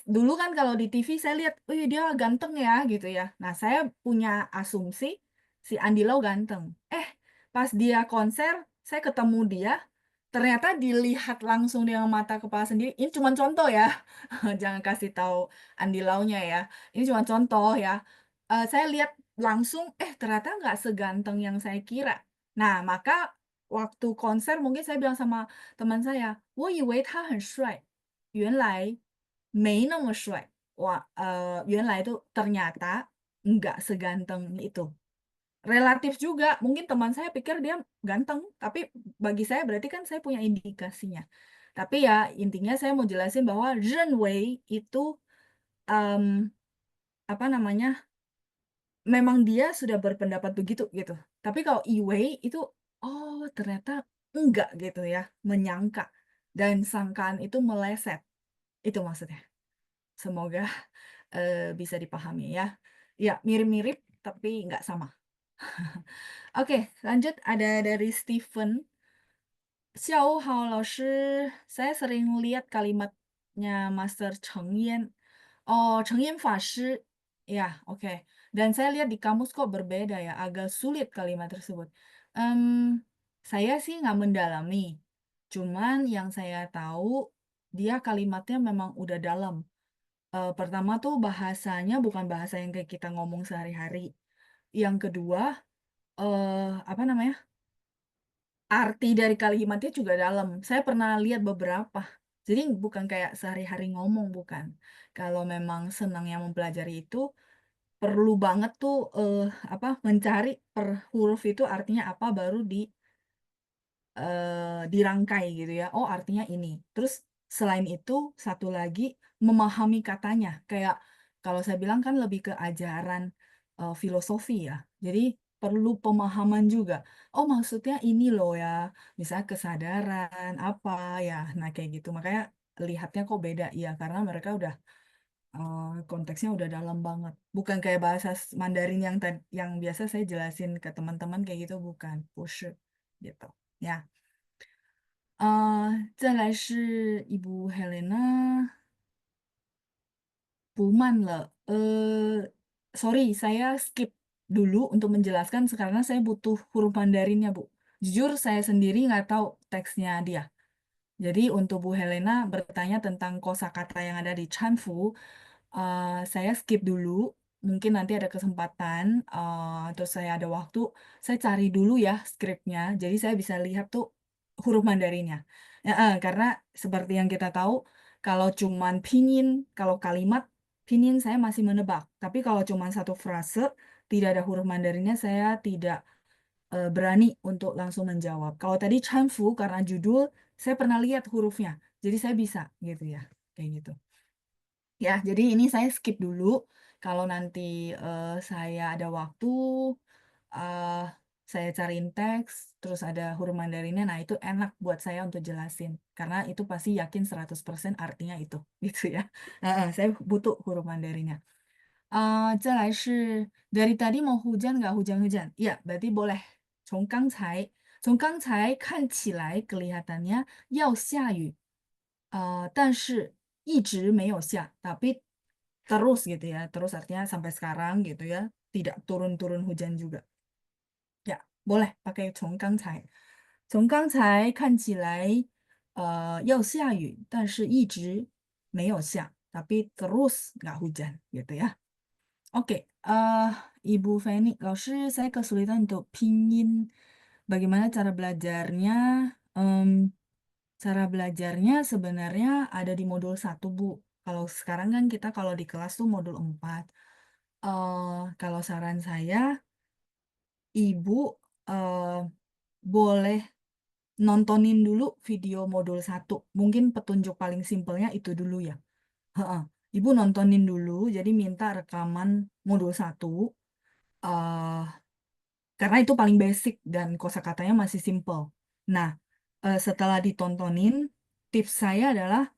Dulu kan kalau di TV saya lihat, "Wih, dia ganteng ya," gitu ya. Nah, saya punya asumsi si Andy Lau ganteng. Pas dia konser, saya ketemu dia, ternyata dilihat langsung dengan mata kepala sendiri, ini cuma contoh ya, jangan kasih tahu Andy Lau-nya ya. Ini cuma contoh ya. Saya lihat langsung, ternyata nggak seganteng yang saya kira. Nah, maka waktu konser mungkin saya bilang sama teman saya, 我以为他很帅，原来没那么帅. Wah, 原来itu ternyata nggak seganteng itu. Relatif juga, mungkin teman saya pikir dia ganteng, tapi bagi saya berarti kan saya punya indikasinya. Tapi ya intinya saya mau jelasin bahwa 认为 itu, mmm, apa namanya, memang dia sudah berpendapat begitu gitu. Tapi kalau 以为 itu, oh ternyata enggak gitu ya, menyangka dan sangkaan itu meleset, itu maksudnya. Semoga, bisa dipahami ya. Ya mirip-mirip tapi nggak sama. Oke, lanjut ada dari Steven. 下午好，老师. Saya sering lihat kalimatnya Master Cheng Yen. Oh, Cheng Yen Fashi. Ya, oke. Dan saya lihat di kamus kok berbeda ya, agak sulit kalimat tersebut. Saya sih nggak mendalami. Cuman yang saya tahu, dia kalimatnya memang udah dalam. Pertama tuh bahasanya bukan bahasa yang kayak kita ngomong sehari-hari. Yang kedua, apa namanya, arti dari kalimatnya juga dalam. Saya pernah lihat beberapa. Jadi bukan kayak sehari-hari ngomong, bukan. Kalau memang senangnya mempelajari itu, perlu banget tuh, apa, mencari per huruf itu artinya apa, baru dirangkai gitu ya, oh artinya ini. Terus selain itu, satu lagi, memahami katanya. Kayak kalau saya bilang kan lebih ke ajaran, filosofi ya. Jadi perlu pemahaman juga. Oh maksudnya ini loh ya, misalnya kesadaran, apa ya, nah kayak gitu. Makanya lihatnya kok beda, iya karena mereka udah, konteksnya udah dalam banget. Bukan kayak bahasa Mandarin yang biasa saya jelasin ke teman-teman kayak gitu, bukan, 不是, gitu, ya. 再来是 Ibu Helena. Buman sorry saya skip dulu untuk menjelaskan karena saya butuh huruf Mandarinnya, Bu. Jujur saya sendiri nggak tahu teksnya dia. Jadi untuk Bu Helena bertanya tentang kosakata yang ada di Chanfu, saya skip dulu, mungkin nanti ada kesempatan, terus saya ada waktu, saya cari dulu ya skripnya, jadi saya bisa lihat tuh huruf Mandarinnya. Karena seperti yang kita tahu, kalau cuman pinyin, kalau kalimat, pinyin saya masih menebak, tapi kalau cuman satu frase, tidak ada huruf Mandarinnya, saya tidak, berani untuk langsung menjawab. Kalau tadi Chanfu karena judul, saya pernah lihat hurufnya, jadi saya bisa gitu ya, kayak gitu. Ya, jadi ini saya skip dulu. Kalau nanti, saya ada waktu, eee, saya cariin teks, terus ada huruf Mandarinnya, nah itu enak buat saya untuk jelasin. Karena itu pasti yakin 100% artinya itu, gitu ya. Saya butuh huruf Mandarinnya. 再来是 dari tadi mau hujan nggak hujan-hujan? Iya, berarti boleh. 从刚才看起来 kelihatannya 要下雨. 但是一直没有下, tapi terus gitu ya, terus artinya sampai sekarang gitu ya, tidak turun-turun hujan juga. Ya, boleh pakai 从刚才看起来, 要下雨, 但是一直没有下, tapi terus nggak hujan gitu ya. Oke, Ibu Feni, saya kesulitan untuk pinyin. Bagaimana cara belajarnya? Cara belajarnya sebenarnya ada di modul 1, Bu. Kalau sekarang kan kita kalau di kelas tuh modul 4. Kalau saran saya, Ibu eh, boleh nontonin dulu video modul 1. Mungkin petunjuk paling simpelnya itu dulu ya. Heeh. Ibu nontonin dulu, jadi minta rekaman modul 1. eh karena itu paling basic dan kosakatanya masih simple. Nah, setelah ditontonin, tips saya adalah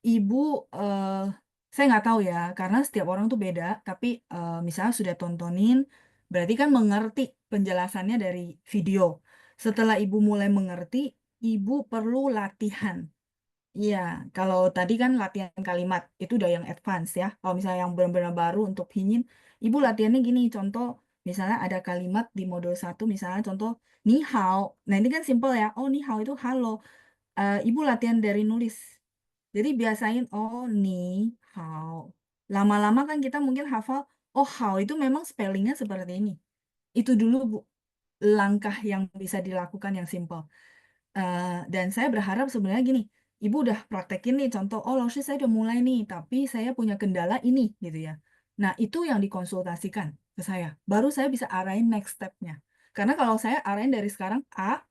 ibu, eh, saya nggak tahu ya, karena setiap orang tuh beda. Tapi misalnya sudah tontonin, berarti kan mengerti penjelasannya dari video. Setelah ibu mulai mengerti, ibu perlu latihan. Iya, kalau tadi kan latihan kalimat itu udah yang advance ya. Kalau misalnya yang benar-benar baru untuk pinyin, ibu latihannya gini. Contoh, misalnya ada kalimat di modul 1, misalnya contoh ni hao. Nah ini kan simple ya. Oh ni hao itu halo. Ibu latihan dari nulis. Jadi biasain oh ni hao. Lama-lama kan kita mungkin hafal. Oh hao itu memang spellingnya seperti ini. Itu dulu Bu, langkah yang bisa dilakukan yang simple. Dan saya berharap sebenarnya gini, ibu udah praktekin nih contoh, oh Loshi saya udah mulai nih, tapi saya punya kendala ini gitu ya. Nah itu yang dikonsultasikan ke saya, baru saya bisa arahin next step-nya. Karena kalau saya arahin dari sekarang A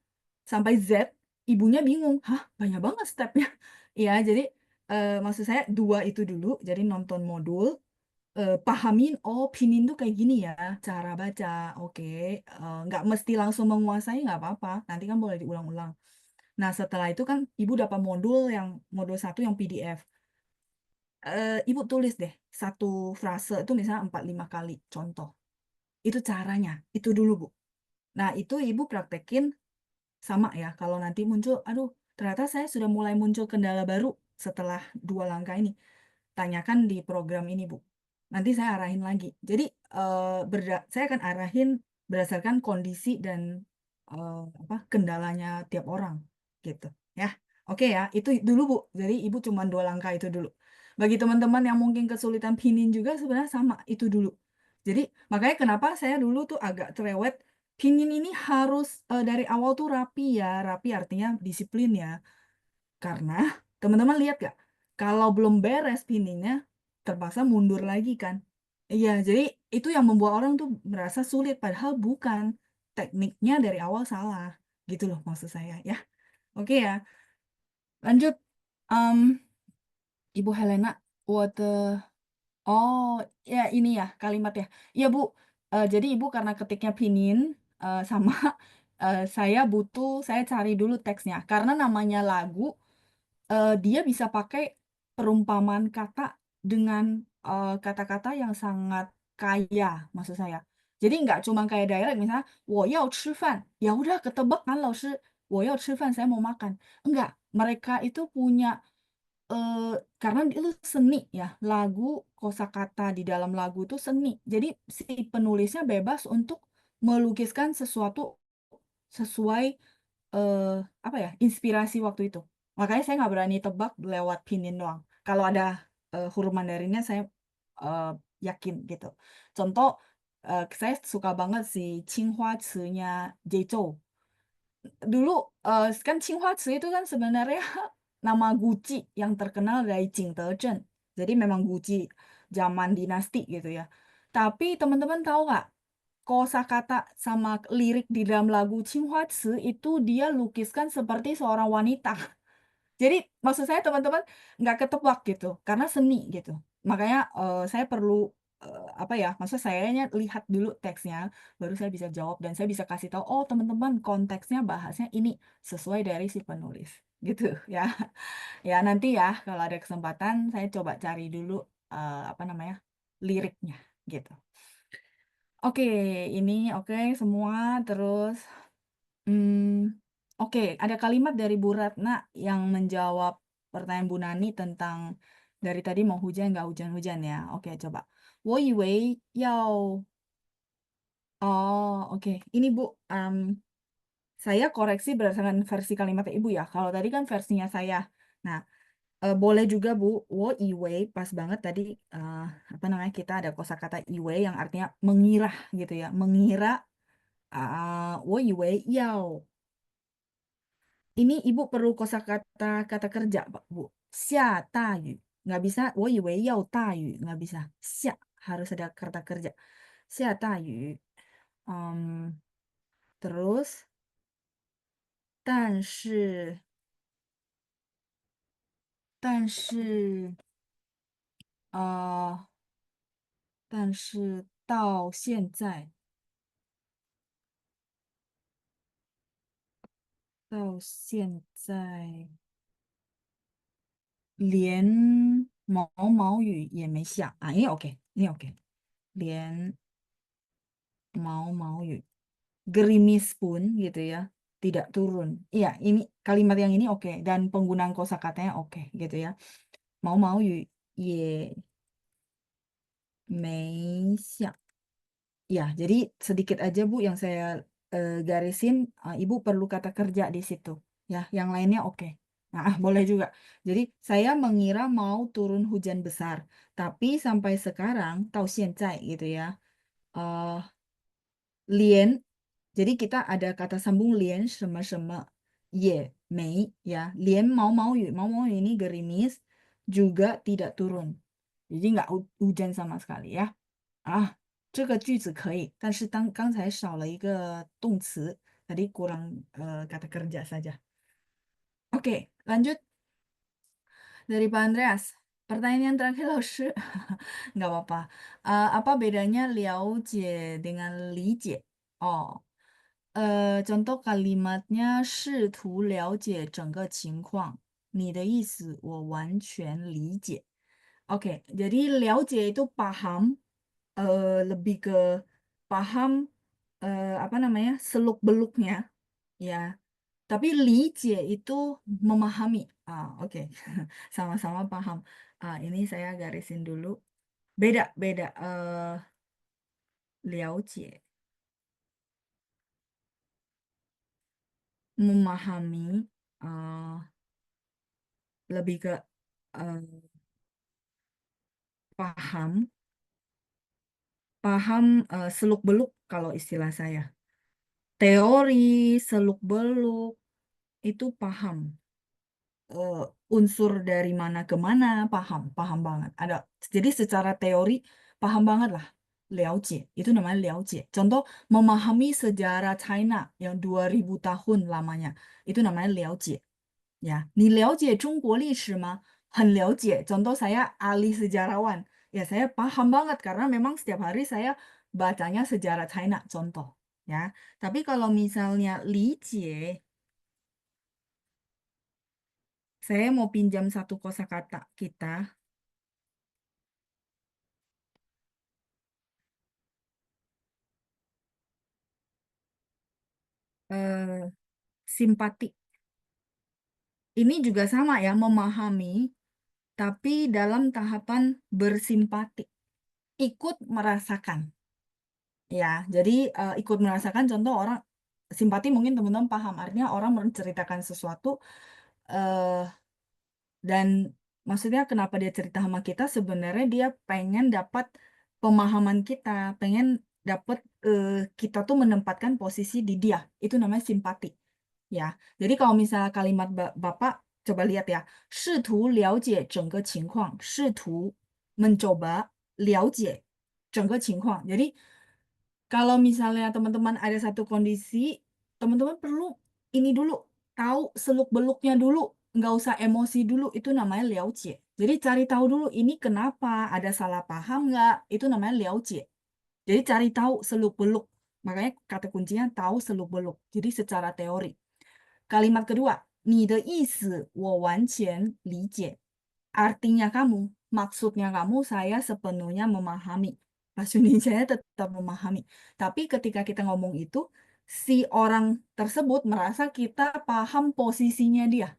sampai Z, ibunya bingung, hah banyak banget stepnya. Ya jadi maksud saya dua itu dulu, jadi nonton modul, pahamin, oh pinin tuh kayak gini ya, cara baca, oke. Nggak mesti langsung menguasai, nggak apa-apa, nanti kan boleh diulang-ulang. Nah, setelah itu kan ibu dapat modul 1 yang PDF. Ibu tulis deh satu frase itu misalnya 4-5 kali contoh. Itu caranya, itu dulu Bu. Nah, itu ibu praktekin sama ya. Kalau nanti muncul, aduh ternyata saya sudah mulai muncul kendala baru setelah 2 langkah ini. Tanyakan di program ini Bu. Nanti saya arahin lagi. Jadi saya akan arahin berdasarkan kondisi dan apa kendalanya tiap orang gitu ya. Oke ya, itu dulu Bu. Jadi Ibu cuma 2 langkah itu dulu. Bagi teman-teman yang mungkin kesulitan pinin juga sebenarnya sama itu dulu. Jadi makanya kenapa saya dulu tuh agak cerewet. Pinin ini harus dari awal tuh rapi ya. Rapi artinya disiplin ya. Karena teman-teman lihat gak, kalau belum beres pinningnya, terpaksa mundur lagi kan. Iya, jadi itu yang membuat orang tuh merasa sulit, padahal bukan. Tekniknya dari awal salah. Gitu loh maksud saya ya. Oke ya, lanjut. Em, Ibu Helena, what oh ya ini ya kalimat ya. Iya Bu, jadi Ibu karena ketiknya pinin, sama saya cari dulu teksnya. Karena namanya lagu, dia bisa pakai perumpamaan kata dengan kata-kata yang sangat kaya, maksud saya. Jadi nggak cuma kayak direct, misalnya, 我要吃饭, ya udah ketebak kan, 老师,我要吃饭, saya mau makan. Enggak, mereka itu punya, karena itu seni ya, lagu, kosakata di dalam lagu itu seni. Jadi si penulisnya bebas untuk melukiskan sesuatu sesuai apa ya, inspirasi waktu itu. Makanya saya nggak berani tebak lewat pinyin doang. Kalau ada huruf Mandarinnya saya eh, yakin gitu. Contoh, saya suka banget si Qinghua Ce-nya Jeizhou. Dulu kan Qinghua Ce itu kan sebenarnya nama Guci yang terkenal dari Jing Dezhen. Jadi memang Guci zaman dinasti gitu ya. Tapi teman-teman tahu nggak, kosakata sama lirik di dalam lagu Qinghua Ce itu dia lukiskan seperti seorang wanita. Jadi maksud saya teman-teman nggak ketebak gitu, karena seni gitu. Makanya saya perlu apa ya, maksud sayanya lihat dulu teksnya, baru saya bisa jawab dan saya bisa kasih tahu, oh teman-teman konteksnya bahasnya ini sesuai dari si penulis gitu ya. Ya nanti ya kalau ada kesempatan saya coba cari dulu apa namanya liriknya gitu. Oke, ini oke semua. Terus, oke, ada kalimat dari Bu Ratna yang menjawab pertanyaan Bu Nani tentang dari tadi mau hujan nggak hujan-hujan ya. Oke, coba. 我以为要 oh, oke. Ini Bu, saya koreksi berdasarkan versi kalimatnya Ibu ya. Kalau tadi kan versinya saya. Nah, boleh juga Bu, 我以为 pas banget tadi apa namanya kita ada kosakata 以为 yang artinya mengira gitu ya. Mengira 我以为要 ini ibu perlu kosakata kata kerja, Pak, Bu. Xia dayu. Nggak bisa, 我以为要大雨, nggak bisa. Xia, harus ada kata kerja. Xia dayu. Em, terus, 但是，呃，但是到现在连毛毛雨也没下啊，ini oke, ini oke. 连毛毛雨 gerimis pun gitu ya, tidak turun. Iya, ini kalimat yang ini oke dan penggunaan kosakatanya oke gitu ya. Mau-mau ye meisya. Ya, jadi sedikit aja Bu yang saya garisin, Ibu perlu kata kerja di situ. Ya, yang lainnya oke. Nah, boleh juga. Jadi saya mengira mau turun hujan besar, tapi sampai sekarang tahu xianzai gitu ya. eh Lien, jadi kita ada kata sambung lien sama-sama ye, mei, ya. Lien mau ini gerimis juga tidak turun. Jadi nggak hujan sama sekali ya. Ah, 这个句子可以，但是刚才少了一个动词, tadi kurang kata kerja saja. Oke, lanjut dari Pak Andreas. Pertanyaan yang terakhir, 老师. Nggak apa-apa. Apa bedanya 了解 dengan 理解? Oh, contoh kalimatnya 试图了解整个情况。你的意思我完全理解. Oke, jadi 了解 itu paham, lebih ke paham apa namanya seluk-beluknya, ya. Tapi 理解 itu memahami. Oke, sama-sama paham. Ini saya garisin dulu. Beda, beda. 了解 memahami, eh, lebih ke eh, paham, paham seluk-beluk kalau istilah saya. Teori seluk-beluk itu paham. eh, Unsur dari mana ke mana paham, paham banget. Jadi secara teori paham banget lah. 了解, itu namanya 了解. Contoh memahami sejarah China yang 2000 tahun lamanya, itu namanya 了解. Ya, 你了解中国历史吗? 很了解. Contoh saya ahli sejarawan. Ya, saya paham banget karena memang setiap hari saya bacanya sejarah China, contoh. Ya, tapi kalau misalnya 理解, saya mau pinjam satu kosakata kita, eh, simpati. Ini juga sama ya, memahami, tapi dalam tahapan bersimpati, ikut merasakan. Ya, jadi ikut merasakan contoh orang simpati mungkin teman-teman paham, artinya orang menceritakan sesuatu, eh, dan maksudnya kenapa dia cerita sama kita, sebenarnya dia pengen dapat pemahaman kita, pengen dapat kita tuh menempatkan posisi di dia. Itu namanya simpati. Ya, jadi kalau misalnya kalimat Bapak, coba lihat ya. 试图了解整个情况. 试图 mencoba 了解 整个情况. Jadi kalau misalnya teman-teman ada satu kondisi, teman-teman perlu ini dulu, tahu seluk-beluknya dulu, nggak usah emosi dulu, itu namanya 了解. Jadi cari tahu dulu ini kenapa, ada salah paham nggak, itu namanya 了解. Jadi cari tahu seluk-beluk. Makanya kata kuncinya tahu seluk-beluk. Jadi secara teori. Kalimat kedua, 你的意思我完全理解. Artinya kamu, maksudnya kamu saya sepenuhnya memahami. Bahasa Indonesia tetap memahami. Tapi ketika kita ngomong itu, si orang tersebut merasa kita paham posisinya dia.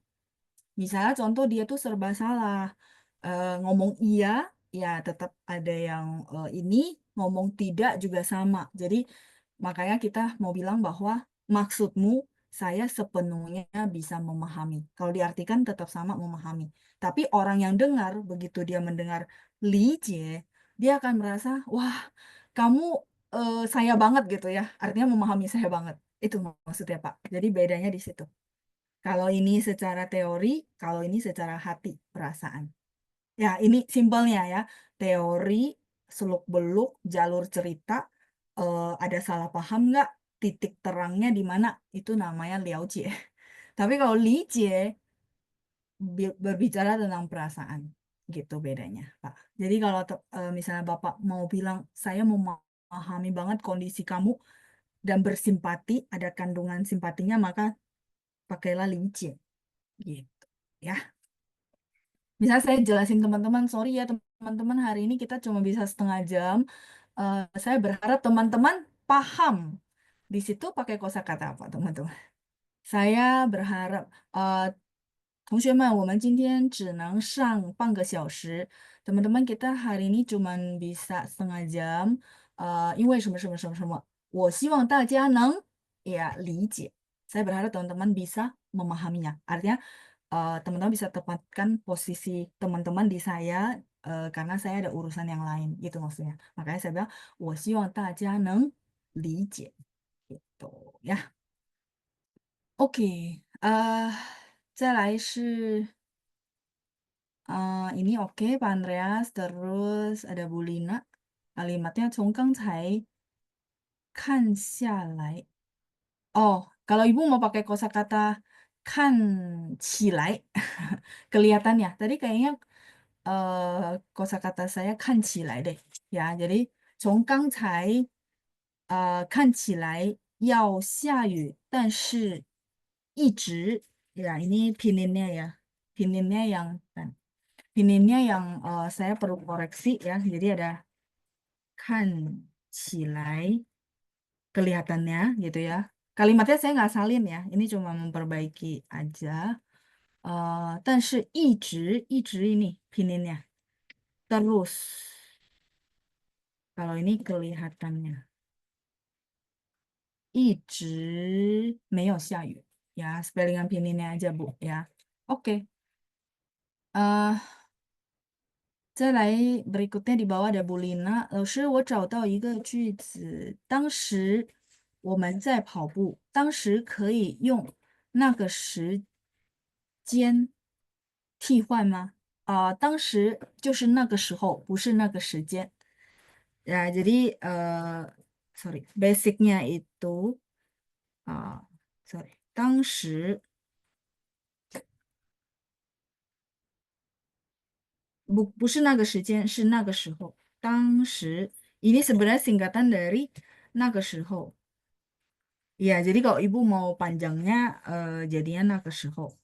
Misalnya contoh dia tuh serba salah. Ngomong iya, ya tetap ada yang ini, ngomong tidak juga sama. Jadi makanya kita mau bilang bahwa maksudmu saya sepenuhnya bisa memahami. Kalau diartikan tetap sama memahami. Tapi orang yang dengar, begitu dia mendengar liye, dia akan merasa, wah kamu saya banget gitu ya. Artinya memahami saya banget. Itu maksudnya Pak. Jadi bedanya di situ. Kalau ini secara teori, kalau ini secara hati, perasaan. Ya, ini simpelnya ya. Teori, seluk-beluk, jalur cerita, ada salah paham nggak? Titik terangnya di mana? Itu namanya liaojie. Tapi kalau lijie, berbicara tentang perasaan. Gitu bedanya, Pak. Jadi kalau misalnya Bapak mau bilang, saya memahami banget kondisi kamu dan bersimpati, ada kandungan simpatinya, maka pakailah lijie. Gitu. Ya. Bisa saya jelasin teman-teman, sorry ya teman-teman, hari ini kita cuma bisa setengah jam. Saya berharap teman-teman paham. Di situ pakai kosakata apa, teman-teman? Saya berharap 同学们，我们今天只能上半个小时。teman-teman kita hari ini cuma bisa setengah jam. 因为什么什么什么什么，我希望大家能ya 理解。Saya berharap teman-teman bisa memahaminya. Artinya teman-teman bisa tempatkan posisi teman-teman di saya karena saya ada urusan yang lain gitu maksudnya. Makanya saya bilang 我希望大家能理解 gitu ya. Oke,再来是ini oke Pak Andreas, terus ada Bu Lina. Kalimatnya 从刚才看下来 Oh, kalau ibu mau pakai kosakata kan cilai, kelihatannya. Tadi kayaknya kosakata saya kan cilai deh. Ya, jadi 从刚才看起来要下雨，但是一直 ya ini pininnya ya, pininnya yang pininnya yang saya perlu koreksi ya. Jadi ada kan cilai kelihatannya gitu ya. Kalimatnya saya nggak salin ya, ini cuma memperbaiki aja. 但是一直ini pininnya terus. Kalau ini kelihatannya 一直没有下雨 ya, spellingan pininnya aja Bu ya. Oke. 再来 berikutnya di bawah ada Bulina. 老师，我找到一个句子，当时我们在跑步，当时可以用那个时间替换吗？当时就是那个时候，不是那个时间。Ya, jadi sorry, basicnya itu sorry, 当时不是那个时间，是那个时候。当时 ini sebenarnya singkatan dari 那个时候. Ya, jadi kalau ibu mau panjangnya jadinya 那个时候.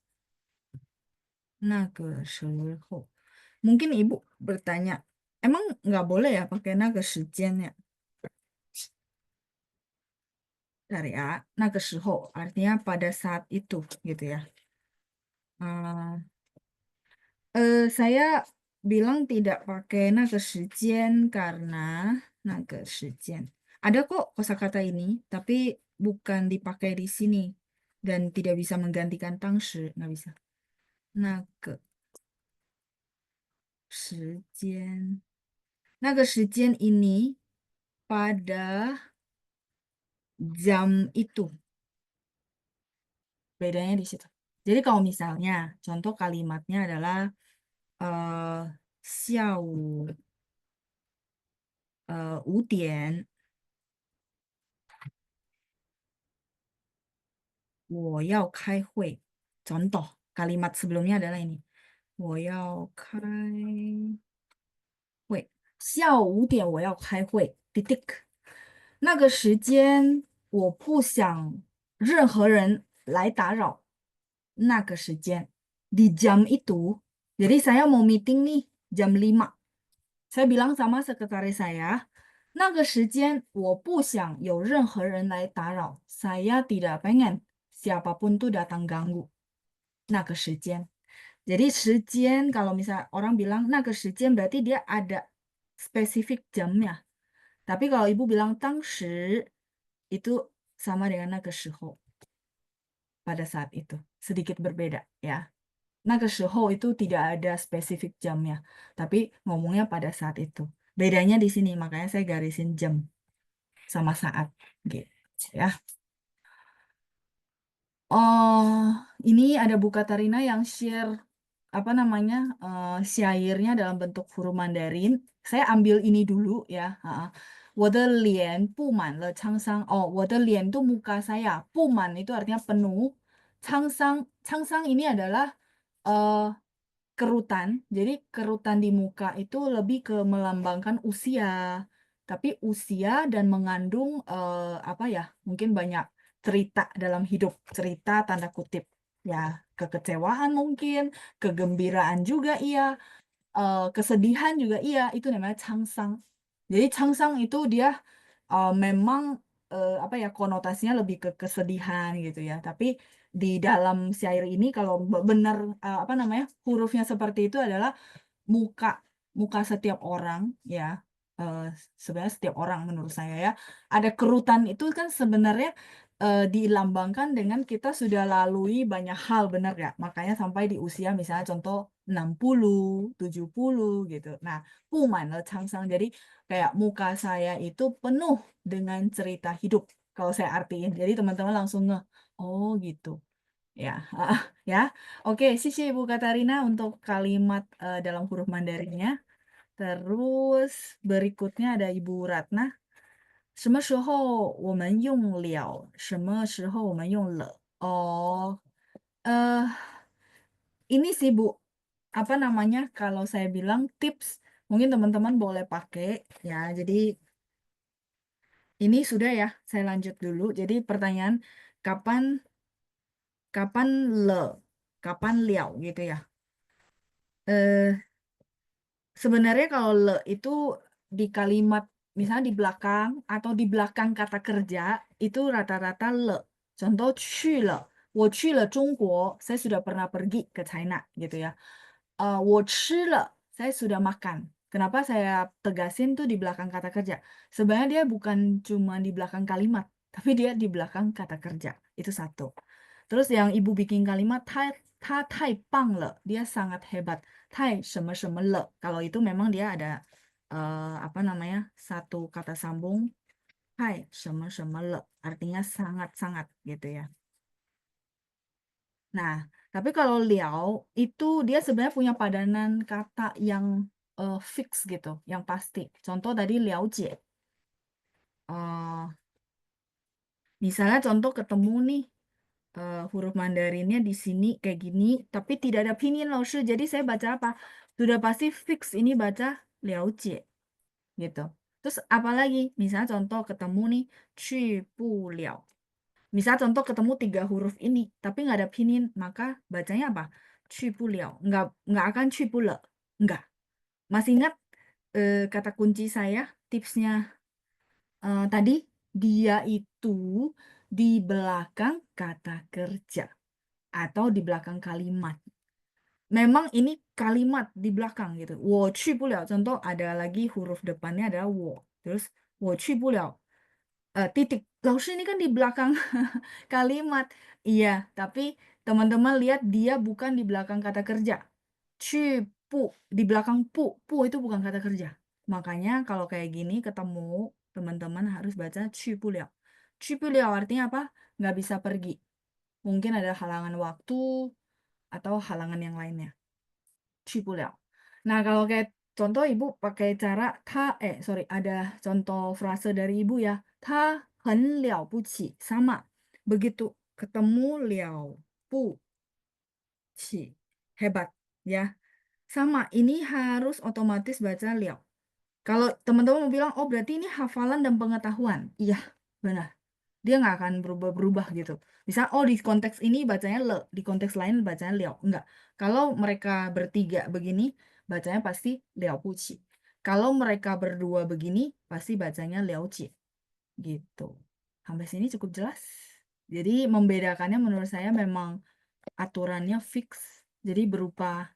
Mungkin ibu bertanya, emang nggak boleh ya pakai 那个时间 ya? Dari A, 那个时候 artinya pada saat itu gitu ya. Eh, saya bilang tidak pakai 那个时间 karena 那个时间. Ada kok kosakata ini, tapi bukan dipakai di sini dan tidak bisa menggantikan 当时, nggak bisa. 那个时间 ini pada jam itu. Bedanya di situ. Jadi kalau misalnya contoh kalimatnya adalah 下午5点我要开会. Contoh kalimat sebelumnya adalah ini. 我要开会. 下午5点我要开会. Titik. 那个时间我不想任何人来打扰. 那个时间 di jam itu. Jadi saya mau meeting nih jam 5. Saya bilang sama sekretaris saya, 那个时间我不想有任何人来打扰. Saya tidak pengen siapapun tuh datang ganggu. 那个时间. Jadi 时间 kalau misalnya orang bilang 那个时间 berarti dia ada spesifik jamnya. Tapi kalau ibu bilang 当时 itu sama dengan 那个时候 pada saat itu. Sedikit berbeda ya. 那个时候 itu tidak ada spesifik jamnya. Tapi ngomongnya pada saat itu. Bedanya di sini, makanya saya garisin jam sama saat. Gitu ya. Oh, ini ada Bu Katarina yang share apa namanya syairnya dalam bentuk huruf Mandarin. Saya ambil ini dulu ya. Ha. 我的脸布满了沧桑. Oh, 我的脸 itu muka saya. 布满 itu artinya penuh. 沧桑 ini adalah eh, kerutan. Jadi kerutan di muka itu lebih ke melambangkan usia. Tapi usia dan mengandung apa ya? Mungkin banyak cerita dalam hidup, cerita tanda kutip. Ya, kekecewaan mungkin, kegembiraan juga iya, kesedihan juga iya, itu namanya changsang. Jadi changsang itu dia memang apa ya konotasinya lebih ke kesedihan gitu ya. Tapi di dalam syair ini kalau benar apa namanya hurufnya seperti itu adalah muka muka setiap orang ya. eh, Sebenarnya setiap orang menurut saya ya ada kerutan itu kan sebenarnya dilambangkan dengan kita sudah lalui banyak hal benar ya makanya sampai di usia misalnya contoh 60 70 gitu nah puman changsang jadi kayak muka saya itu penuh dengan cerita hidup kalau saya artiin jadi teman-teman langsung ngeh oh gitu ya ya oke sih Bu Katarina untuk kalimat dalam huruf Mandarinnya terus berikutnya ada Ibu Ratna 什么时候我们用了什么时候我们用了 oh ini sih Bu apa namanya kalau saya bilang tips mungkin teman-teman boleh pakai ya jadi ini sudah ya saya lanjut dulu jadi pertanyaan kapan kapan le kapan liao gitu ya eh Sebenarnya kalau le itu di kalimat misalnya di belakang atau di belakang kata kerja itu rata-rata le. Contoh 去了，我去了中国，saya sudah pernah pergi ke China gitu ya. 我吃了, saya sudah makan. Kenapa saya tegasin tuh di belakang kata kerja? Sebenarnya dia bukan cuma di belakang kalimat, tapi dia di belakang kata kerja. Itu satu. Terus yang ibu bikin kalimat 他太棒了, dia sangat hebat. 太什么什么了. Kalau itu memang dia ada apa namanya? Satu kata sambung 太什么什么了. Artinya sangat-sangat gitu ya. Nah, tapi kalau liao itu dia sebenarnya punya padanan kata yang fix gitu, yang pasti. Contoh tadi liao jie. Misalnya contoh ketemu nih huruf Mandarinnya di sini kayak gini, tapi tidak ada pinyin loh, Shi. Jadi saya baca apa? Sudah pasti fix ini baca liao jie gitu. Terus apalagi? Misalnya contoh ketemu nih, 去不了. Misal contoh ketemu tiga huruf ini, tapi nggak ada pinyin, maka bacanya apa? 去不了, nggak akan 去不了, nggak. Masih ingat kata kunci saya, tipsnya tadi? Dia itu di belakang kata kerja atau di belakang kalimat. Memang ini kalimat di belakang gitu. 我去不了, contoh ada lagi huruf depannya adalah 我. Terus 我去不了, titik. Lalu ini kan di belakang kalimat. Iya, tapi teman-teman lihat dia bukan di belakang kata kerja. 去不 di belakang pu. Pu itu bukan kata kerja. Makanya kalau kayak gini ketemu teman-teman harus baca 去不了. 去不了 artinya apa? Nggak bisa pergi. Mungkin ada halangan waktu atau halangan yang lainnya. 去不了. Nah, kalau kayak contoh ibu pakai cara sorry, ada contoh frase dari ibu ya. 他很了不起, sama. Begitu ketemu 了不起, hebat ya. Sama, ini harus otomatis baca 了. Kalau teman-teman mau bilang, oh berarti ini hafalan dan pengetahuan. Iya, benar. Dia nggak akan berubah-berubah gitu. Misal, oh di konteks ini bacanya le, di konteks lain bacanya liao. Enggak. Kalau mereka bertiga begini, bacanya pasti liao puci. Kalau mereka berdua begini, pasti bacanya liao ci. Gitu. Sampai sini cukup jelas. Jadi membedakannya menurut saya memang aturannya fix. Jadi berupa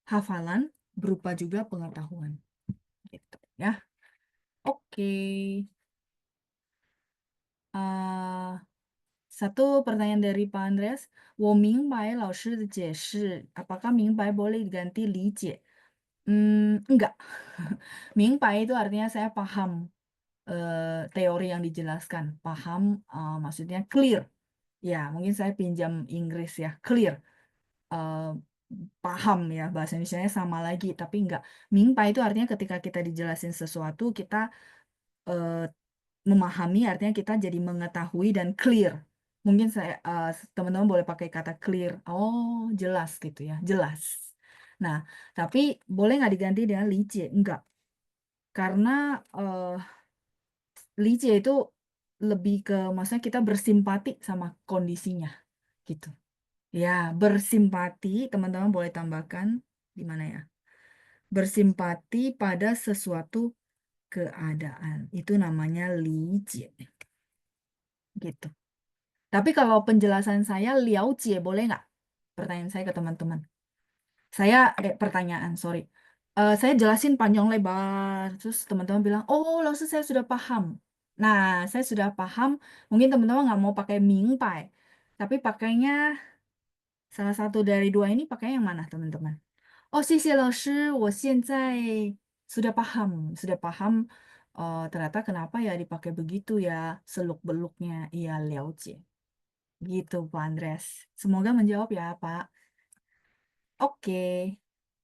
hafalan, berupa juga pengetahuan. Gitu ya. Oke. Ah, Satu pertanyaan dari Pak Andreas. 我明白老师的解释. Apakah 明白 boleh diganti 理解? Enggak. 明白 itu artinya saya paham teori yang dijelaskan. Paham maksudnya clear. Ya, mungkin saya pinjam Inggris ya, clear. Eh, paham ya, bahasa Indonesianya sama lagi, tapi enggak. Mingpai itu artinya ketika kita dijelasin sesuatu, kita eh, memahami, artinya kita jadi mengetahui dan clear. Mungkin teman-teman boleh pakai kata clear. Oh, jelas gitu ya, jelas. Nah, tapi boleh nggak diganti dengan licie? Enggak. Karena licie itu lebih ke, maksudnya kita bersimpati sama kondisinya gitu. Ya, bersimpati, teman-teman boleh tambahkan di mana ya? Bersimpati pada sesuatu keadaan. Itu namanya licie gitu. Tapi kalau penjelasan saya liao jie boleh nggak? Pertanyaan saya ke teman-teman. Pertanyaan, sorry. Saya jelasin panjang lebar, terus teman-teman bilang, oh, langsung saya sudah paham. Nah, saya sudah paham. Mungkin teman-teman nggak mau pakai mingpai, tapi pakainya salah satu dari dua ini pakai yang mana, teman-teman? Oh, 谢谢老师, 我现在 sudah paham, sudah paham. Ternyata kenapa ya dipakai begitu ya, seluk-beluknya. Iya, liao jie. Gitu, Pak Andres. Semoga menjawab ya, Pak. Oke.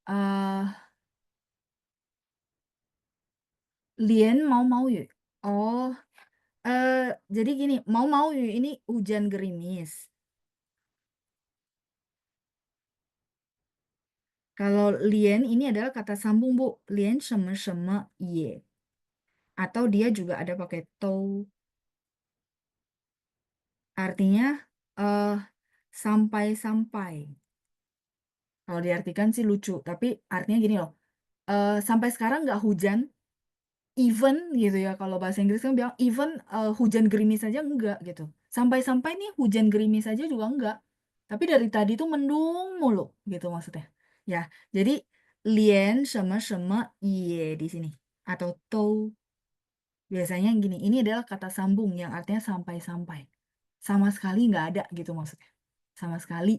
eh Lien mau yu. Oh, jadi gini, mau yu ini hujan gerimis. Kalau lien ini adalah kata sambung, Bu. Lien sheme ye. Atau dia juga ada pakai tou. Artinya eh sampai-sampai. Kalau diartikan sih lucu, tapi artinya gini loh. Sampai sekarang nggak hujan, even gitu ya, kalau bahasa Inggris kan bilang even hujan gerimis saja enggak gitu. Sampai-sampai nih hujan gerimis saja juga enggak. Tapi dari tadi tuh mendung mulu gitu maksudnya. Ya, jadi lien sama ye di sini atau tou biasanya gini. Ini adalah kata sambung yang artinya sampai-sampai. Sama sekali nggak ada gitu maksudnya. Sama sekali.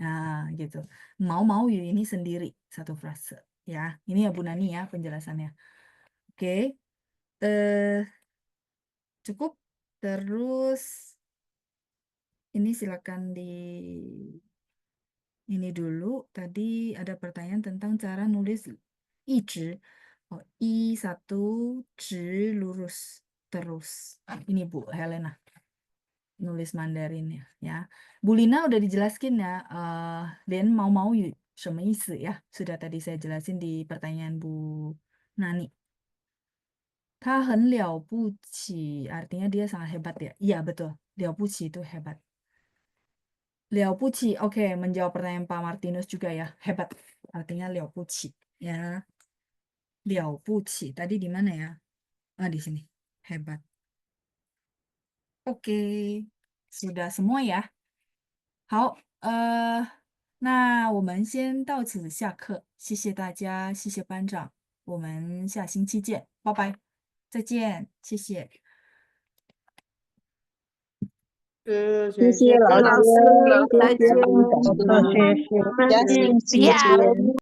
Nah, gitu. Mau you ini sendiri satu frase ya. Ini ya Bu Nani ya penjelasannya. Oke. eh Cukup. Terus ini silakan di ini dulu. Tadi ada pertanyaan tentang cara nulis i Oh, i satu, zhi lurus terus. Ini Bu Helena nulis Mandarinnya ya. Bu Lina udah dijelaskin ya. Dan mau yu, 什么意思 ya. Sudah tadi saya jelasin di pertanyaan Bu Nani. 他很了不起, artinya dia sangat hebat ya. Iya betul, 了不起 itu hebat. 了不起, oke, menjawab pertanyaan Pak Martinus juga ya. Hebat, artinya 了不起 ya. 了不起, tadi di mana ya? Ah, di sini. Hebat. Oke, sudah semua ya. 好，那我们先到此下课，谢谢大家，谢谢班长，我们下星期见，拜拜，再见，谢谢。是，谢谢谢各谢老师，位，谢谢再见。班长，谢谢，大家再星期见。见。